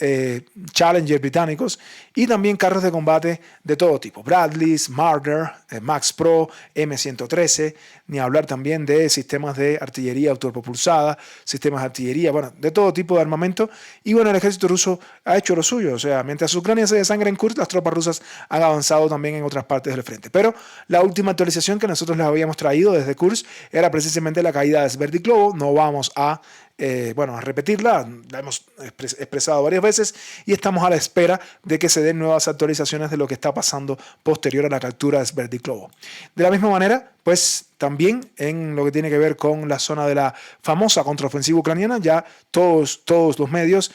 Speaker 1: Challenger británicos y también carros de combate de todo tipo. Bradleys, Marder, Max Pro, M113, ni hablar también de sistemas de artillería autopropulsada, sistemas de artillería, de todo tipo de armamento. Y el ejército ruso ha hecho lo suyo. O sea, mientras Ucrania se desangra en Kursk, las tropas rusas han avanzado también en otras partes del frente. Pero la última actualización que nosotros les habíamos traído desde Kursk era precisamente la caída de Sverdlovsk. No vamos a repetirla, la hemos expresado varias veces y estamos a la espera de que se den nuevas actualizaciones de lo que está pasando posterior a la captura de Sverdlovsk. De la misma manera, pues también en lo que tiene que ver con la zona de la famosa contraofensiva ucraniana, ya todos los medios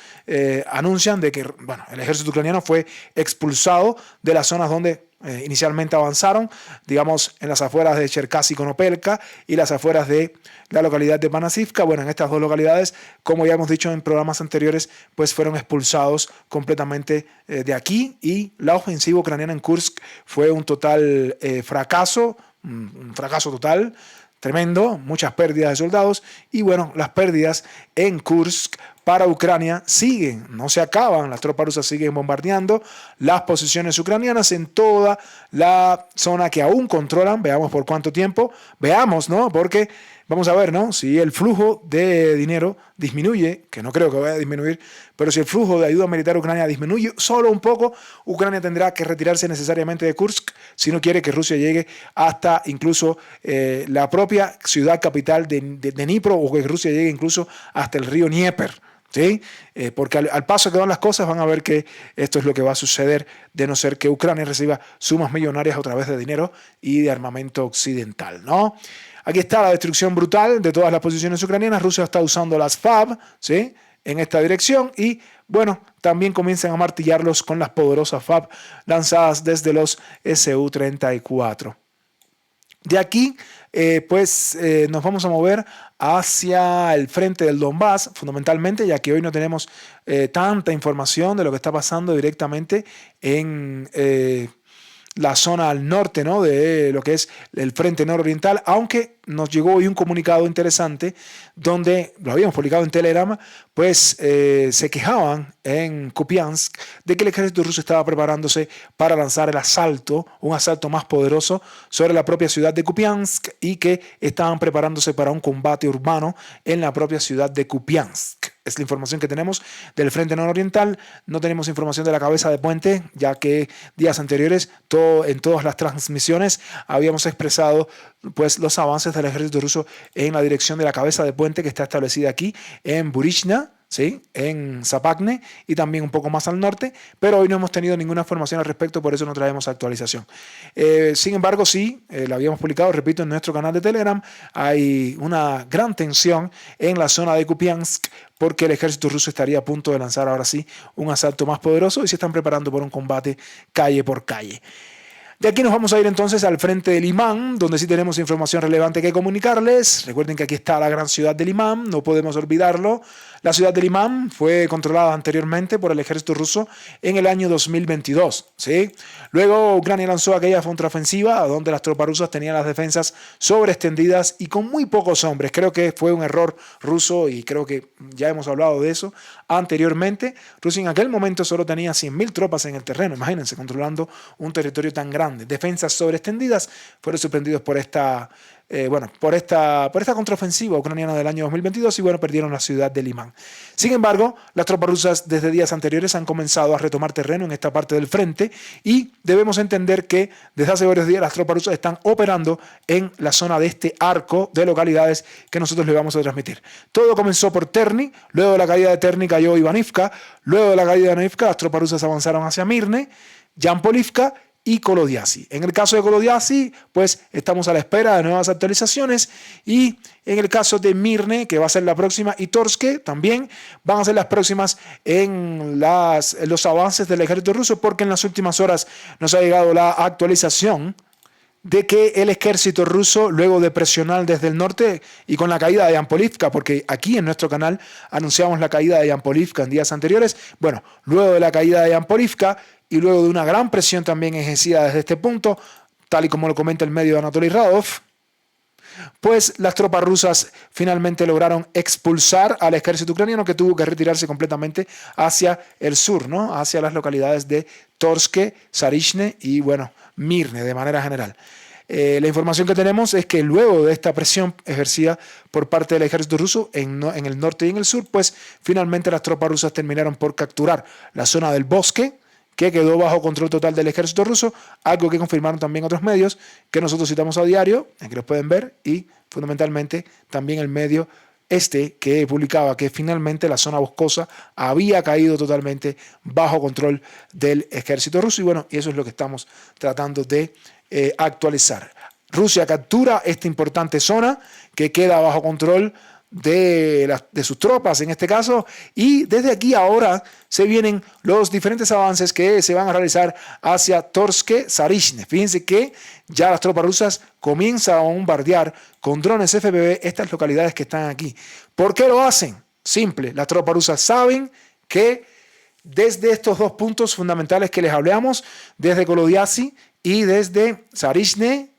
Speaker 1: anuncian de que el ejército ucraniano fue expulsado de las zonas donde inicialmente avanzaron, digamos, en las afueras de Cherkasy Konopelka y las afueras de la localidad de Panasivka. En estas dos localidades, como ya hemos dicho en programas anteriores, pues fueron expulsados completamente de aquí, y la ofensiva ucraniana en Kursk fue un total fracaso, un fracaso total, tremendo, muchas pérdidas de soldados. Y las pérdidas en Kursk para Ucrania siguen, no se acaban. Las tropas rusas siguen bombardeando las posiciones ucranianas en toda la zona que aún controlan. Veamos por cuánto tiempo. Veamos, ¿no? Porque vamos a ver, ¿no? Si el flujo de dinero disminuye, que no creo que vaya a disminuir, pero si el flujo de ayuda militar a Ucrania disminuye solo un poco, Ucrania tendrá que retirarse necesariamente de Kursk si no quiere que Rusia llegue hasta incluso la propia ciudad capital de Dnipro, o que Rusia llegue incluso hasta el río Dnieper. ¿Sí? Porque al paso que van las cosas van a ver que esto es lo que va a suceder, de no ser que Ucrania reciba sumas millonarias a través de dinero y de armamento occidental, ¿no? Aquí está la destrucción brutal de todas las posiciones ucranianas. Rusia está usando las FAB, ¿sí?, en esta dirección, y bueno, también comienzan a martillarlos con las poderosas FAB lanzadas desde los Su-34. De aquí, nos vamos a mover hacia el frente del Donbass, fundamentalmente, ya que hoy no tenemos tanta información de lo que está pasando directamente en la zona al norte, ¿no?, de lo que es el frente nororiental, aunque nos llegó hoy un comunicado interesante donde, lo habíamos publicado en Telegram, pues se quejaban en Kupiansk de que el ejército ruso estaba preparándose para lanzar el asalto, un asalto más poderoso sobre la propia ciudad de Kupiansk, y que estaban preparándose para un combate urbano en la propia ciudad de Kupiansk. Es la información que tenemos del frente nororiental. No tenemos información de la cabeza de puente, ya que días anteriores en todas las transmisiones habíamos expresado pues los avances del ejército ruso en la dirección de la cabeza de puente, que está establecida aquí en Burishna, ¿sí?, en Zapakne, y también un poco más al norte, pero hoy no hemos tenido ninguna información al respecto, por eso no traemos actualización. Sin embargo, sí, la habíamos publicado, repito, en nuestro canal de Telegram. Hay una gran tensión en la zona de Kupiansk, porque el ejército ruso estaría a punto de lanzar ahora sí un asalto más poderoso, y se están preparando por un combate calle por calle. De aquí nos vamos a ir entonces al frente de Limán, donde sí tenemos información relevante que comunicarles. Recuerden que aquí está la gran ciudad de Limán, no podemos olvidarlo. La ciudad de Limán fue controlada anteriormente por el ejército ruso en el año 2022. ¿Sí? Luego Ucrania lanzó aquella contraofensiva donde las tropas rusas tenían las defensas sobreextendidas y con muy pocos hombres. Creo que fue un error ruso, y creo que ya hemos hablado de eso anteriormente. Rusia en aquel momento solo tenía 100.000 tropas en el terreno, imagínense, controlando un territorio tan grande. Defensas sobreextendidas, fueron sorprendidos por esta contraofensiva ucraniana del año 2022, y bueno, perdieron la ciudad de Limán. Sin embargo, las tropas rusas desde días anteriores han comenzado a retomar terreno en esta parte del frente, y debemos entender que desde hace varios días las tropas rusas están operando en la zona de este arco de localidades que nosotros les vamos a transmitir. Todo comenzó por Terni, luego de la caída de Terni cayó Ivanivka, luego de la caída de Ivanivka las tropas rusas avanzaron hacia Mirne, Yampolivka y Kolodiasy. En el caso de Kolodiasy, pues estamos a la espera de nuevas actualizaciones, y en el caso de Mirne, que va a ser la próxima, y Torske también van a ser las próximas en los avances del ejército ruso, porque en las últimas horas nos ha llegado la actualización de que el ejército ruso, luego de presionar desde el norte y con la caída de Yampolivka, porque aquí en nuestro canal anunciamos la caída de Yampolivka en días anteriores, bueno, luego de la caída de Yampolivka y luego de una gran presión también ejercida desde este punto, tal y como lo comenta el medio de Anatoly Radov, pues las tropas rusas finalmente lograron expulsar al ejército ucraniano, que tuvo que retirarse completamente hacia el sur, ¿no?, hacia las localidades de Torske, Zarishne y, bueno, Mirne de manera general. La información que tenemos es que luego de esta presión ejercida por parte del ejército ruso en el norte y en el sur, pues finalmente las tropas rusas terminaron por capturar la zona del bosque, que quedó bajo control total del ejército ruso, algo que confirmaron también otros medios que nosotros citamos a diario, en que los pueden ver, y fundamentalmente también el medio que publicaba que finalmente la zona boscosa había caído totalmente bajo control del ejército ruso, y bueno, y eso es lo que estamos tratando de actualizar. Rusia captura esta importante zona que queda bajo control de sus tropas en este caso, y desde aquí ahora se vienen los diferentes avances que se van a realizar hacia Torske, Zarishne. Fíjense que ya las tropas rusas comienzan a bombardear con drones FPV estas localidades que están aquí. ¿Por qué lo hacen? Simple, las tropas rusas saben que desde estos dos puntos fundamentales que les hablamos, desde Kolodiasy y desde Zarishne,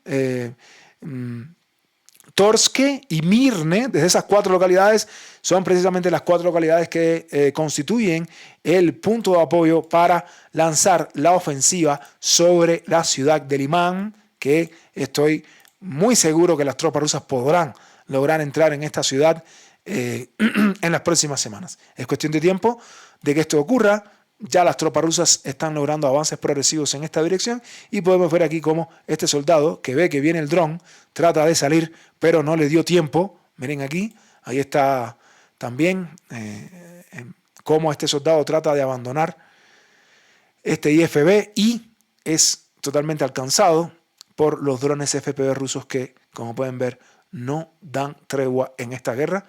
Speaker 1: Torske y Mirne, desde esas 4 localidades, son precisamente las 4 localidades que constituyen el punto de apoyo para lanzar la ofensiva sobre la ciudad de Limán, que estoy muy seguro que las tropas rusas podrán lograr entrar en esta ciudad en las próximas semanas. Es cuestión de tiempo de que esto ocurra. Ya las tropas rusas están logrando avances progresivos en esta dirección y podemos ver aquí cómo este soldado que ve que viene el dron trata de salir, pero no le dio tiempo. Miren aquí, ahí está también cómo este soldado trata de abandonar este IFB y es totalmente alcanzado por los drones FPV rusos que, como pueden ver, no dan tregua en esta guerra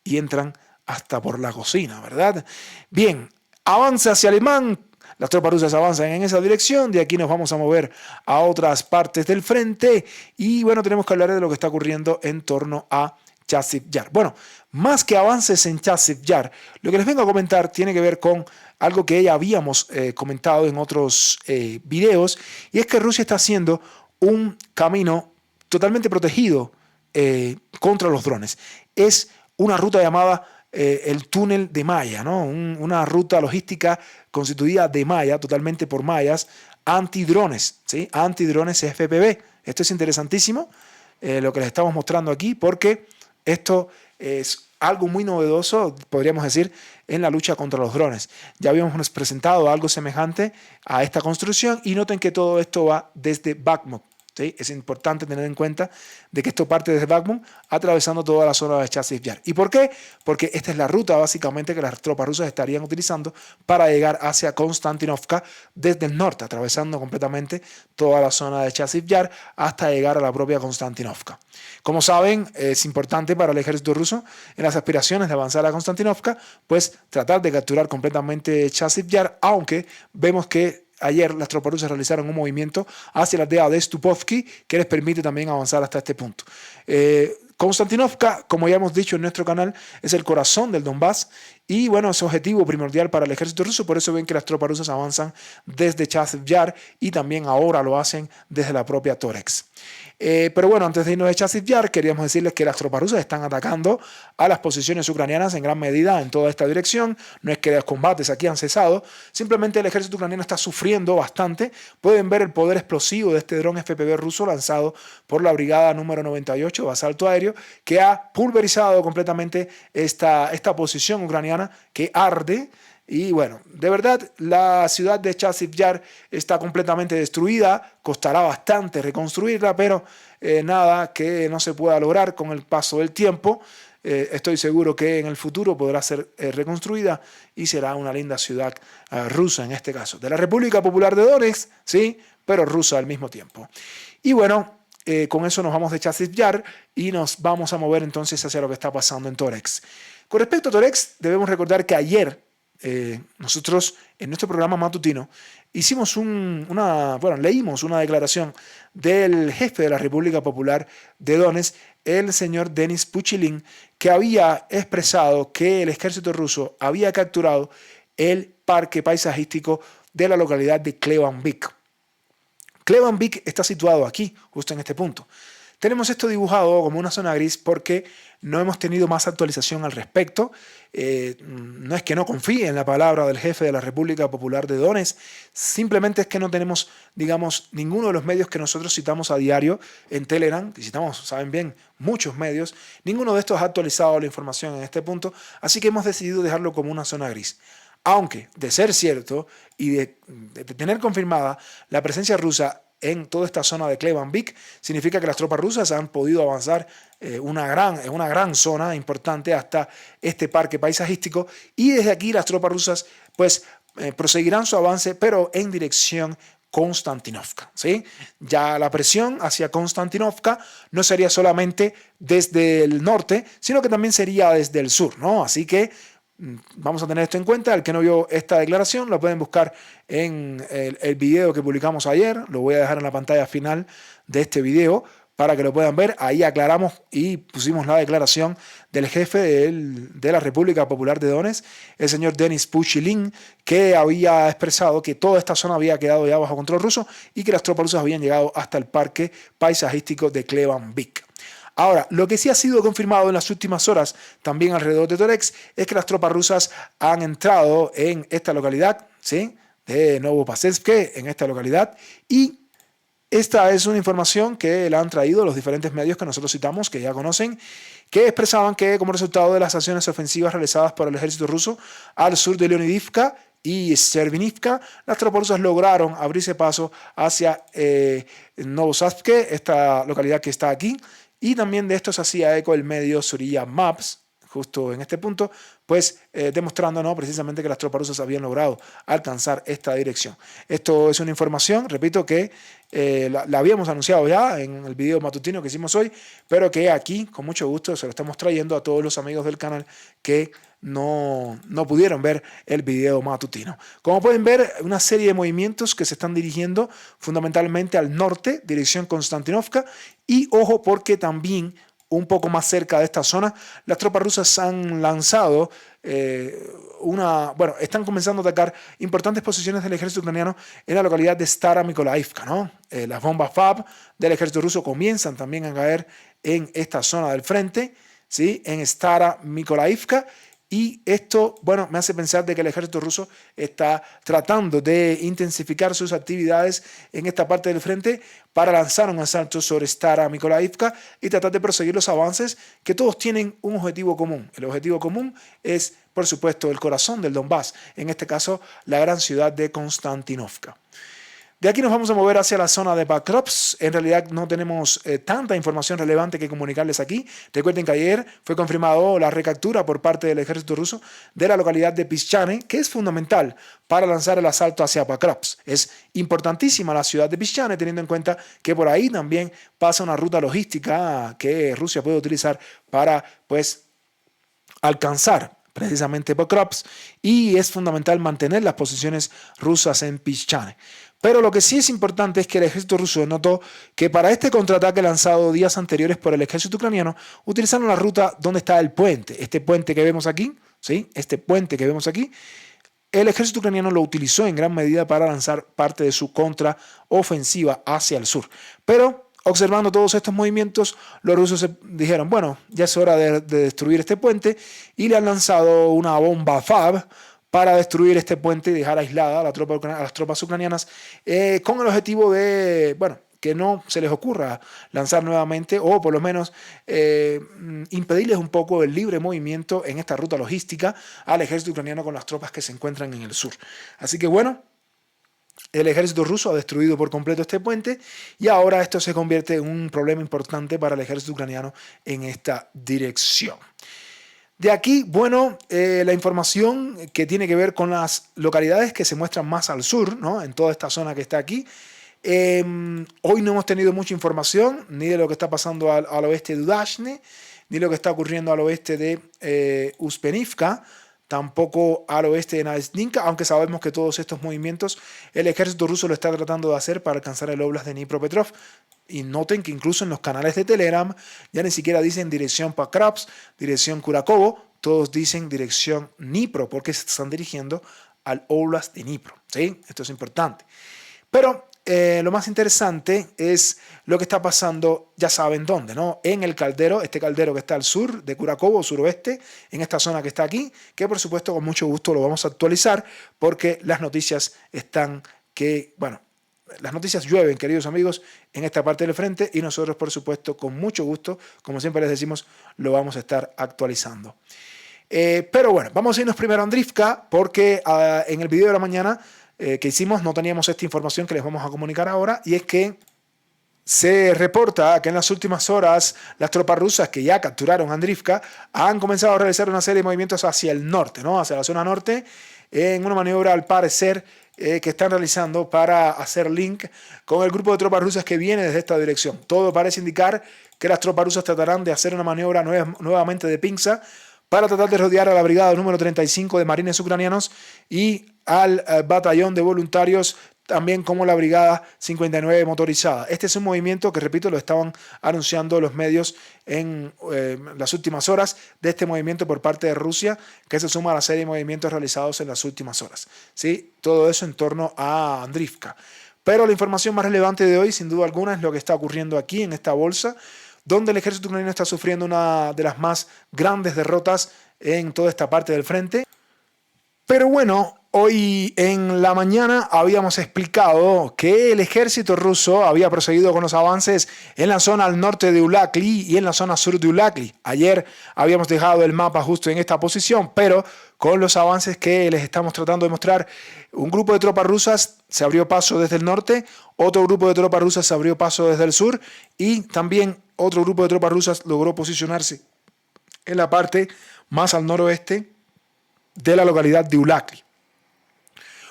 Speaker 1: y entran hasta por la cocina, ¿verdad? Bien. Avanza hacia Limán, las tropas rusas avanzan en esa dirección, de aquí nos vamos a mover a otras partes del frente y bueno, tenemos que hablar de lo que está ocurriendo en torno a Chasiv Yar. Bueno, más que avances en Chasiv Yar, lo que les vengo a comentar tiene que ver con algo que ya habíamos comentado en otros videos y es que Rusia está haciendo un camino totalmente protegido contra los drones. Es una ruta llamada el túnel de malla, ¿no? Una ruta logística constituida de malla, totalmente por mallas, antidrones, ¿sí? Antidrones FPV. Esto es interesantísimo, lo que les estamos mostrando aquí, porque esto es algo muy novedoso, podríamos decir, en la lucha contra los drones. Ya habíamos presentado algo semejante a esta construcción y noten que todo esto va desde Bakhmut. ¿Sí? Es importante tener en cuenta de que esto parte desde Bakhmut atravesando toda la zona de Chasiv Yar. ¿Y por qué? Porque esta es la ruta básicamente que las tropas rusas estarían utilizando para llegar hacia Konstantinovka desde el norte, atravesando completamente toda la zona de Chasiv Yar hasta llegar a la propia Konstantinovka. Como saben, es importante para el ejército ruso en las aspiraciones de avanzar a Konstantinovka, pues tratar de capturar completamente Chasiv Yar, aunque vemos que ayer las tropas rusas realizaron un movimiento hacia la aldea de Stupovki que les permite también avanzar hasta este punto. Konstantinovka, como ya hemos dicho en nuestro canal, es el corazón del Donbass y bueno, es objetivo primordial para el ejército ruso, por eso ven que las tropas rusas avanzan desde Chasiv Yar y también ahora lo hacen desde la propia Toretsk. Pero bueno, antes de irnos de Chasiv Yar, queríamos decirles que las tropas rusas están atacando a las posiciones ucranianas en gran medida en toda esta dirección. No es que los combates aquí han cesado, simplemente el ejército ucraniano está sufriendo bastante. Pueden ver el poder explosivo de este dron FPV ruso lanzado por la brigada número 98 de asalto aéreo, que ha pulverizado completamente esta posición ucraniana que arde. Y bueno, de verdad, la ciudad de Chasiv Yar está completamente destruida, costará bastante reconstruirla, pero nada que no se pueda lograr con el paso del tiempo. Estoy seguro que en el futuro podrá ser reconstruida y será una linda ciudad rusa en este caso. De la República Popular de Donetsk, sí, pero rusa al mismo tiempo. Y bueno, con eso nos vamos de Chasiv Yar y nos vamos a mover entonces hacia lo que está pasando en Toretsk. Con respecto a Toretsk, debemos recordar que ayer nosotros en nuestro programa matutino hicimos leímos una declaración del jefe de la República Popular de Donetsk, el señor Denis Puchilin, que había expresado que el ejército ruso había capturado el parque paisajístico de la localidad de Klebanvik. Klebanvik está situado aquí, justo en este punto. Tenemos esto dibujado como una zona gris porque no hemos tenido más actualización al respecto. No es que no confíe en la palabra del jefe de la República Popular de Donetsk, simplemente es que no tenemos, digamos, ninguno de los medios que nosotros citamos a diario en Telegram, que citamos, saben bien, muchos medios, ninguno de estos ha actualizado la información en este punto, así que hemos decidido dejarlo como una zona gris. Aunque, de ser cierto y de tener confirmada la presencia rusa en toda esta zona de Klebanvik, significa que las tropas rusas han podido avanzar en una gran zona importante hasta este parque paisajístico y desde aquí las tropas rusas pues proseguirán su avance pero en dirección Konstantinovka, ¿sí? Ya la presión hacia Konstantinovka no sería solamente desde el norte, sino que también sería desde el sur, ¿no? Así que vamos a tener esto en cuenta. El que no vio esta declaración lo pueden buscar en el video que publicamos ayer. Lo voy a dejar en la pantalla final de este video para que lo puedan ver. Ahí aclaramos y pusimos la declaración del jefe de la República Popular de Donetsk, el señor Denis Puchilin, que había expresado que toda esta zona había quedado ya bajo control ruso y que las tropas rusas habían llegado hasta el parque paisajístico de Klebanvik. Ahora, lo que sí ha sido confirmado en las últimas horas, también alrededor de Toretsk, es que las tropas rusas han entrado en esta localidad, ¿sí?, de Novopasevsk, en esta localidad, y esta es una información que la han traído los diferentes medios que nosotros citamos, que ya conocen, que expresaban que como resultado de las acciones ofensivas realizadas por el ejército ruso al sur de Leonidivka y Servinivka, las tropas rusas lograron abrirse paso hacia Novosavsk, esta localidad que está aquí, y también de esto se hacía eco el medio Surya Maps, justo en este punto, pues demostrando, ¿no?, precisamente que las tropas rusas habían logrado alcanzar esta dirección. Esto es una información, repito, que la habíamos anunciado ya en el video matutino que hicimos hoy, pero que aquí, con mucho gusto, se lo estamos trayendo a todos los amigos del canal que no pudieron ver el video matutino. Como pueden ver, una serie de movimientos que se están dirigiendo fundamentalmente al norte, dirección Konstantinovka, y ojo porque también un poco más cerca de esta zona, las tropas rusas han lanzado están comenzando a atacar importantes posiciones del ejército ucraniano en la localidad de Stara Mykolaiivka, ¿no? Las bombas FAB del ejército ruso comienzan también a caer en esta zona del frente, ¿sí?, en Stara Mykolaiivka. Y esto, me hace pensar de que el ejército ruso está tratando de intensificar sus actividades en esta parte del frente para lanzar un asalto sobre Stara Mykolaiivka y tratar de proseguir los avances que todos tienen un objetivo común. El objetivo común es, por supuesto, el corazón del Donbass, en este caso, la gran ciudad de Konstantinovka. De aquí nos vamos a mover hacia la zona de Bakrovsk. En realidad no tenemos tanta información relevante que comunicarles aquí. Recuerden que ayer fue confirmado la recaptura por parte del ejército ruso de la localidad de Pischane, que es fundamental para lanzar el asalto hacia Bakrovsk. Es importantísima la ciudad de Pischane, teniendo en cuenta que por ahí también pasa una ruta logística que Rusia puede utilizar para, alcanzar precisamente Bakrovsk, y es fundamental mantener las posiciones rusas en Pischane. Pero lo que sí es importante es que el ejército ruso notó que para este contraataque lanzado días anteriores por el ejército ucraniano, utilizaron la ruta donde está el puente. Este puente que vemos aquí, ¿sí?, este puente que vemos aquí, el ejército ucraniano lo utilizó en gran medida para lanzar parte de su contraofensiva hacia el sur. Pero observando todos estos movimientos, los rusos dijeron, ya es hora de destruir este puente, y le han lanzado una bomba FAB para destruir este puente y dejar aislada a las tropas ucranianas, con el objetivo de, que no se les ocurra lanzar nuevamente, o por lo menos impedirles un poco el libre movimiento en esta ruta logística al ejército ucraniano con las tropas que se encuentran en el sur. Así que el ejército ruso ha destruido por completo este puente, y ahora esto se convierte en un problema importante para el ejército ucraniano en esta dirección. De aquí, la información que tiene que ver con las localidades que se muestran más al sur, ¿no?, en toda esta zona que está aquí. Hoy no hemos tenido mucha información, ni de lo que está pasando al oeste de Udashne, ni lo que está ocurriendo al oeste de Uspenivka, tampoco al oeste de Navestninka, aunque sabemos que todos estos movimientos el ejército ruso lo está tratando de hacer para alcanzar el óblast de Dnipropetrovsk. Y noten que incluso en los canales de Telegram ya ni siquiera dicen dirección Pakrovsk, dirección Kurakovo, todos dicen dirección Dnipro, porque se están dirigiendo al óblast de Dnipro, ¿sí? Esto es importante. Pero lo más interesante es lo que está pasando, ya saben dónde, ¿no? En el caldero, este caldero que está al sur de Kurakovo, suroeste, en esta zona que está aquí, que por supuesto con mucho gusto lo vamos a actualizar, porque las noticias las noticias llueven, queridos amigos, en esta parte del frente, y nosotros, por supuesto, con mucho gusto, como siempre les decimos, lo vamos a estar actualizando. Pero vamos a irnos primero a Andrivka, porque en el video de la mañana que hicimos no teníamos esta información que les vamos a comunicar ahora, y es que se reporta que en las últimas horas las tropas rusas que ya capturaron Andrivka han comenzado a realizar una serie de movimientos hacia el norte, ¿no?, hacia la zona norte, en una maniobra al parecer que están realizando para hacer link con el grupo de tropas rusas que viene desde esta dirección. Todo parece indicar que las tropas rusas tratarán de hacer una maniobra nuevamente de pinza para tratar de rodear a la brigada número 35 de marines ucranianos y al batallón de voluntarios, también como la brigada 59 motorizada. Este es un movimiento que, repito, lo estaban anunciando los medios en las últimas horas, de este movimiento por parte de Rusia, que se suma a la serie de movimientos realizados en las últimas horas. ¿Sí? Todo eso en torno a Andrivka. Pero la información más relevante de hoy, sin duda alguna, es lo que está ocurriendo aquí en esta bolsa, donde el ejército ucraniano está sufriendo una de las más grandes derrotas en toda esta parte del frente. Pero bueno, hoy en la mañana habíamos explicado que el ejército ruso había proseguido con los avances en la zona al norte de Ulakli y en la zona sur de Ulakli. Ayer habíamos dejado el mapa justo en esta posición, pero con los avances que les estamos tratando de mostrar, un grupo de tropas rusas se abrió paso desde el norte, otro grupo de tropas rusas se abrió paso desde el sur y también otro grupo de tropas rusas logró posicionarse en la parte más al noroeste de la localidad de Ulakli,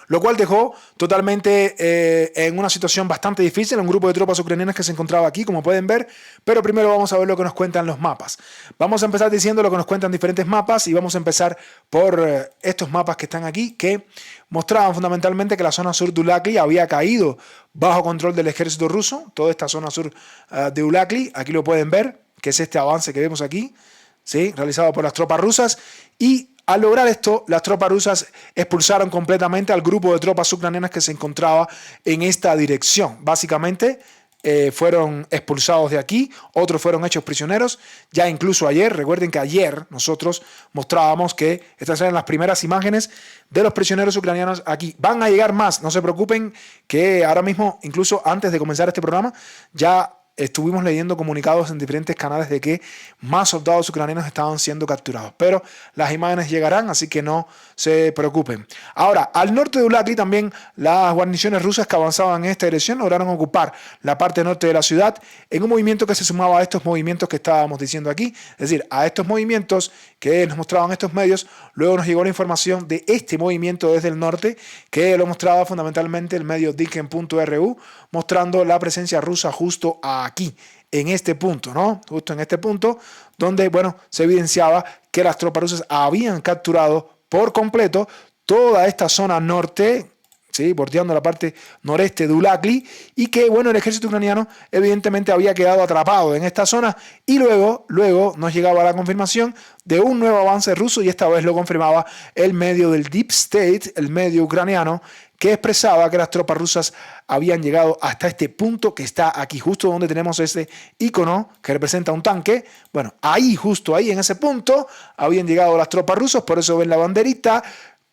Speaker 1: lo cual dejó totalmente en una situación bastante difícil a un grupo de tropas ucranianas que se encontraba aquí, como pueden ver, pero primero vamos a ver lo que nos cuentan los mapas. Vamos a empezar diciendo lo que nos cuentan diferentes mapas y vamos a empezar por estos mapas que están aquí, que mostraban fundamentalmente que la zona sur de Ulakli había caído bajo control del ejército ruso, toda esta zona sur de Ulakli, aquí lo pueden ver, que es este avance que vemos aquí, ¿sí? Realizado por las tropas rusas, y al lograr esto, las tropas rusas expulsaron completamente al grupo de tropas ucranianas que se encontraba en esta dirección. Básicamente fueron expulsados de aquí, otros fueron hechos prisioneros. Ya incluso ayer, recuerden que ayer nosotros mostrábamos que estas eran las primeras imágenes de los prisioneros ucranianos aquí. Van a llegar más, no se preocupen, que ahora mismo, incluso antes de comenzar este programa, ya estuvimos leyendo comunicados en diferentes canales de que más soldados ucranianos estaban siendo capturados. Pero las imágenes llegarán, así que no se preocupen. Ahora, al norte de Ulakli también las guarniciones rusas que avanzaban en esta dirección lograron ocupar la parte norte de la ciudad en un movimiento que se sumaba a estos movimientos que estábamos diciendo aquí. Es decir, a estos movimientos que nos mostraban estos medios, luego nos llegó la información de este movimiento desde el norte que lo mostraba fundamentalmente el medio Diken.ru, mostrando la presencia rusa justo aquí, en este punto, ¿no? Justo en este punto, donde, bueno, se evidenciaba que las tropas rusas habían capturado por completo toda esta zona norte, ¿sí? Bordeando la parte noreste de Ulakli, y que, bueno, el ejército ucraniano evidentemente había quedado atrapado en esta zona, y luego nos llegaba la confirmación de un nuevo avance ruso, y esta vez lo confirmaba el medio del Deep State, el medio ucraniano, que expresaba que las tropas rusas habían llegado hasta este punto que está aquí, justo donde tenemos ese icono que representa un tanque. Bueno, ahí, justo ahí, en ese punto, habían llegado las tropas rusas, por eso ven la banderita,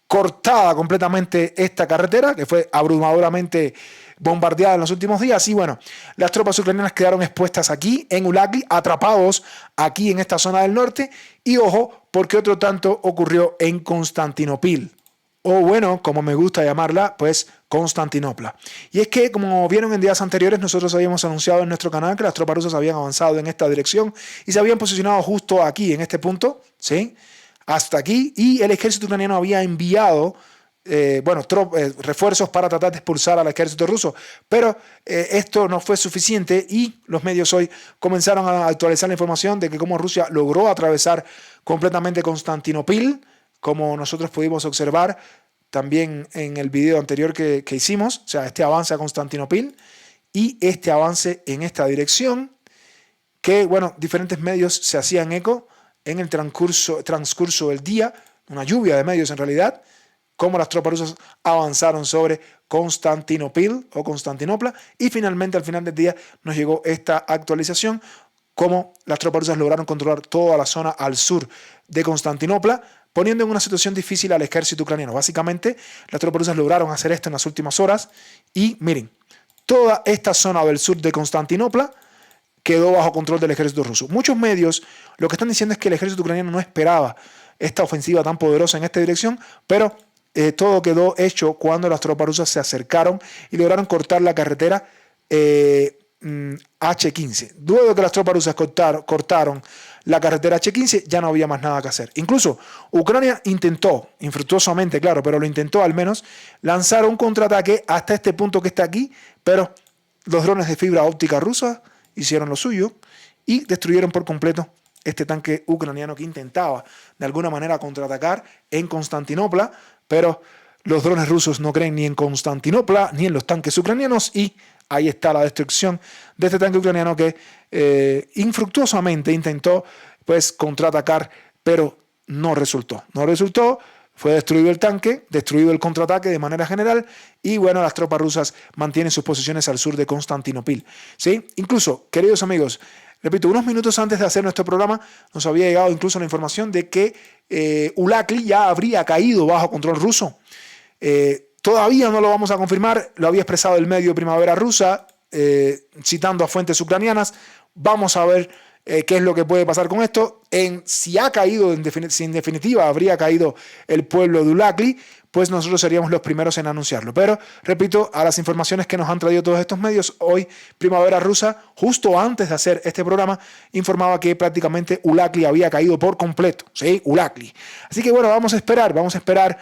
Speaker 1: cortada completamente esta carretera, que fue abrumadoramente bombardeada en los últimos días. Y bueno, las tropas ucranianas quedaron expuestas aquí, en Ulakli, atrapados aquí en esta zona del norte. Y ojo, porque otro tanto ocurrió en Constantinopla, o bueno, como me gusta llamarla, pues Constantinopla. Y es que, como vieron en días anteriores, nosotros habíamos anunciado en nuestro canal que las tropas rusas habían avanzado en esta dirección y se habían posicionado justo aquí, en este punto, ¿sí? Hasta aquí, y el ejército ucraniano había enviado refuerzos para tratar de expulsar al ejército ruso, pero esto no fue suficiente y los medios hoy comenzaron a actualizar la información de que como Rusia logró atravesar completamente Constantinopla, como nosotros pudimos observar también en el video anterior que hicimos, o sea, este avance a Constantinopla y este avance en esta dirección, que, bueno, diferentes medios se hacían eco en el transcurso del día, una lluvia de medios en realidad, cómo las tropas rusas avanzaron sobre Constantinopla, y finalmente al final del día nos llegó esta actualización, cómo las tropas rusas lograron controlar toda la zona al sur de Constantinopla, poniendo en una situación difícil al ejército ucraniano. Básicamente, las tropas rusas lograron hacer esto en las últimas horas y miren, toda esta zona del sur de Constantinopla quedó bajo control del ejército ruso. Muchos medios lo que están diciendo es que el ejército ucraniano no esperaba esta ofensiva tan poderosa en esta dirección, pero todo quedó hecho cuando las tropas rusas se acercaron y lograron cortar la carretera H15. Luego de que las tropas rusas cortaron la carretera H15, ya no había más nada que hacer. Incluso Ucrania intentó, infructuosamente, claro, pero lo intentó al menos, lanzar un contraataque hasta este punto que está aquí, pero los drones de fibra óptica rusa hicieron lo suyo y destruyeron por completo este tanque ucraniano que intentaba de alguna manera contraatacar en Constantinopla, pero los drones rusos no creen ni en Constantinopla ni en los tanques ucranianos, y ahí está la destrucción de este tanque ucraniano que infructuosamente intentó pues contraatacar, pero no resultó. Fue destruido el tanque, destruido el contraataque de manera general, y bueno, las tropas rusas mantienen sus posiciones al sur de Constantinopla, ¿sí? Incluso, queridos amigos, Repito, unos minutos antes de hacer nuestro programa nos había llegado incluso la información de que Ulaqli ya habría caído bajo control ruso. Todavía no lo vamos a confirmar, lo había expresado el medio Primavera Rusa, citando a fuentes ucranianas. Vamos a ver qué es lo que puede pasar con esto. Si ha caído, si en definitiva habría caído el pueblo de Ulaqli, pues nosotros seríamos los primeros en anunciarlo. Pero, repito, a las informaciones que nos han traído todos estos medios, hoy Primavera Rusa, justo antes de hacer este programa, informaba que prácticamente Ulaqli había caído por completo. ¿Sí? Ulaqli. Así que bueno, vamos a esperar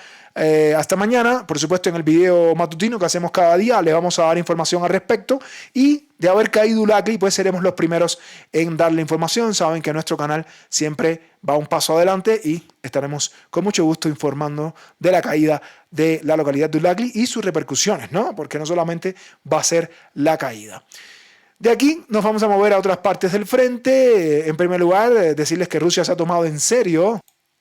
Speaker 1: hasta mañana. Por supuesto, en el video matutino que hacemos cada día les vamos a dar información al respecto, y de haber caído Ulaqli, pues seremos los primeros en darle información. Saben que nuestro canal siempre va un paso adelante y estaremos con mucho gusto informando de la caída de la localidad de Ulaqli y sus repercusiones, ¿no? Porque no solamente va a ser la caída. De aquí nos vamos a mover a otras partes del frente. En primer lugar, decirles que Rusia se ha tomado en serio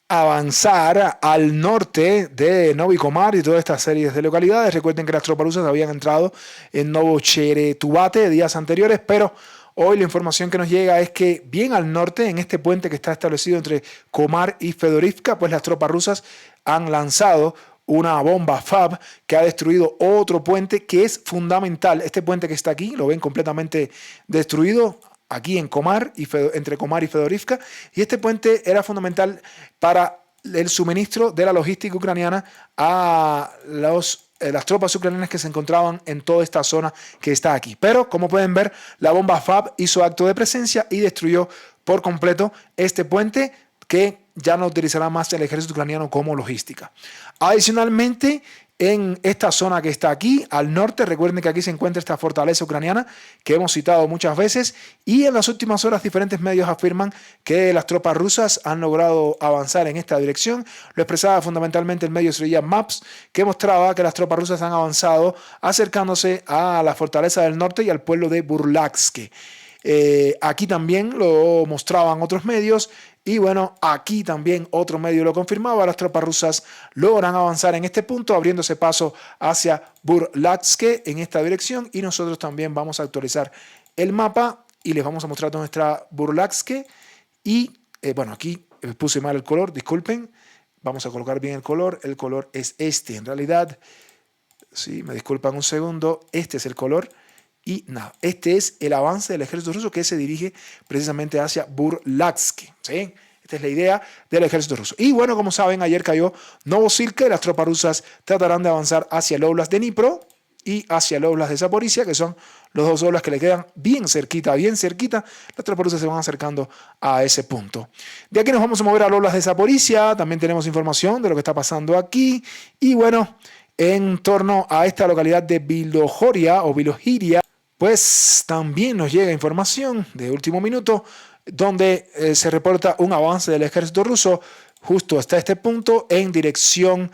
Speaker 1: avanzar al norte de Novi Comar y todas estas series de localidades. Recuerden que las tropas rusas habían entrado en Novocheretubate días anteriores, pero hoy la información que nos llega es que bien al norte, en este puente que está establecido entre Comar y Fedorivka, pues las tropas rusas han lanzado una bomba FAB que ha destruido otro puente que es fundamental. Este puente que está aquí, lo ven completamente destruido, aquí en Comar, entre Comar y Fedorivka, y este puente era fundamental para el suministro de la logística ucraniana a las tropas ucranianas que se encontraban en toda esta zona que está aquí. Pero, como pueden ver, la bomba FAB hizo acto de presencia y destruyó por completo este puente, que ya no utilizará más el ejército ucraniano como logística. Adicionalmente, en esta zona que está aquí, al norte, recuerden que aquí se encuentra esta fortaleza ucraniana que hemos citado muchas veces, y en las últimas horas diferentes medios afirman que las tropas rusas han logrado avanzar en esta dirección. Lo expresaba fundamentalmente el medio Srilla Maps, que mostraba que las tropas rusas han avanzado acercándose a la fortaleza del norte y al pueblo de Burlatsk. Aquí también lo mostraban otros medios. Y bueno, aquí también otro medio lo confirmaba. Las tropas rusas logran avanzar en este punto, abriéndose paso hacia Burlatsk en esta dirección. Y nosotros también vamos a actualizar el mapa y les vamos a mostrar dónde está Burlatsk. Y bueno, aquí puse mal el color, disculpen. Vamos a colocar bien el color. El color es este, en realidad. Sí, me disculpan un segundo. Este es el color. Y nada, este es el avance del ejército ruso que se dirige precisamente hacia Burlatsk. ¿Sí? Esta es la idea del ejército ruso. Y bueno, como saben, ayer cayó Novosilka y las tropas rusas tratarán de avanzar hacia el Oblast de Dnipro y hacia el Oblast de Zaporizhia, que son los dos oblasts que le quedan bien cerquita, bien cerquita. Las tropas rusas se van acercando a ese punto. De aquí nos vamos a mover al Oblast de Zaporizhia. También tenemos información de lo que está pasando aquí. Y bueno, en torno a esta localidad de Bilohoria o Bilohiria, pues también nos llega información de último minuto donde se reporta un avance del ejército ruso justo hasta este punto en dirección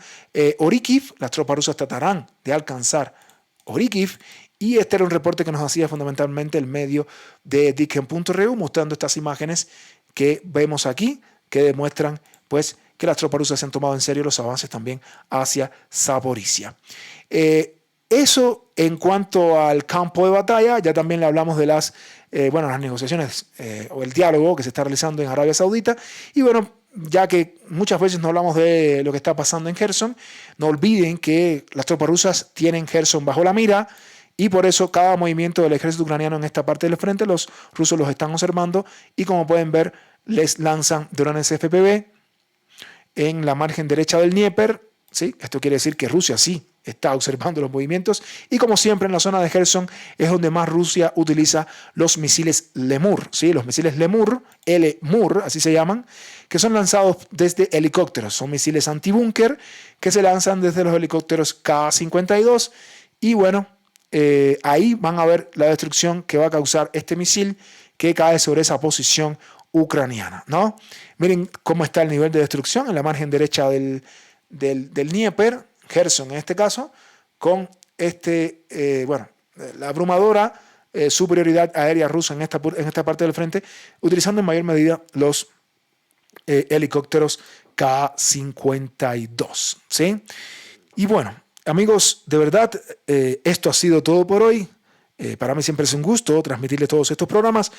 Speaker 1: Orikiv. Las tropas rusas tratarán de alcanzar Orikiv, y este era un reporte que nos hacía fundamentalmente el medio de Diken.ru, mostrando estas imágenes que vemos aquí, que demuestran pues que las tropas rusas se han tomado en serio los avances también hacia Zaporizhia. Eso en cuanto al campo de batalla. Ya también le hablamos de las negociaciones o el diálogo que se está realizando en Arabia Saudita. Y bueno, ya que muchas veces no hablamos de lo que está pasando en Kherson, no olviden que las tropas rusas tienen Kherson bajo la mira, y por eso cada movimiento del ejército ucraniano en esta parte del frente, los rusos los están observando, y como pueden ver, les lanzan drones FPV en la margen derecha del Dnieper. ¿Sí? Esto quiere decir que Rusia sí está observando los movimientos, y como siempre en la zona de Kherson es donde más Rusia utiliza los misiles Lemur, ¿sí? Los misiles Lemur, L-MUR, así se llaman, que son lanzados desde helicópteros. Son misiles antibúnker que se lanzan desde los helicópteros Ka-52, y bueno, ahí van a ver la destrucción que va a causar este misil que cae sobre esa posición ucraniana, ¿no? Miren cómo está el nivel de destrucción en la margen derecha del Dnieper, Kherson en este caso, con la abrumadora superioridad aérea rusa en esta parte del frente, utilizando en mayor medida los helicópteros Ka-52. ¿Sí? Y bueno, amigos, de verdad, esto ha sido todo por hoy. Para mí siempre es un gusto transmitirles todos estos programas.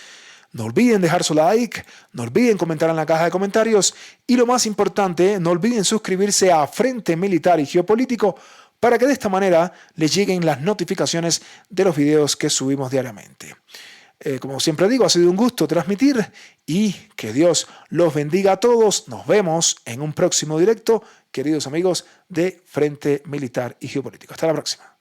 Speaker 1: No olviden dejar su like, no olviden comentar en la caja de comentarios y lo más importante, no olviden suscribirse a Frente Militar y Geopolítico para que de esta manera les lleguen las notificaciones de los videos que subimos diariamente. Como siempre digo, ha sido un gusto transmitir y que Dios los bendiga a todos. Nos vemos en un próximo directo, queridos amigos de Frente Militar y Geopolítico. Hasta la próxima.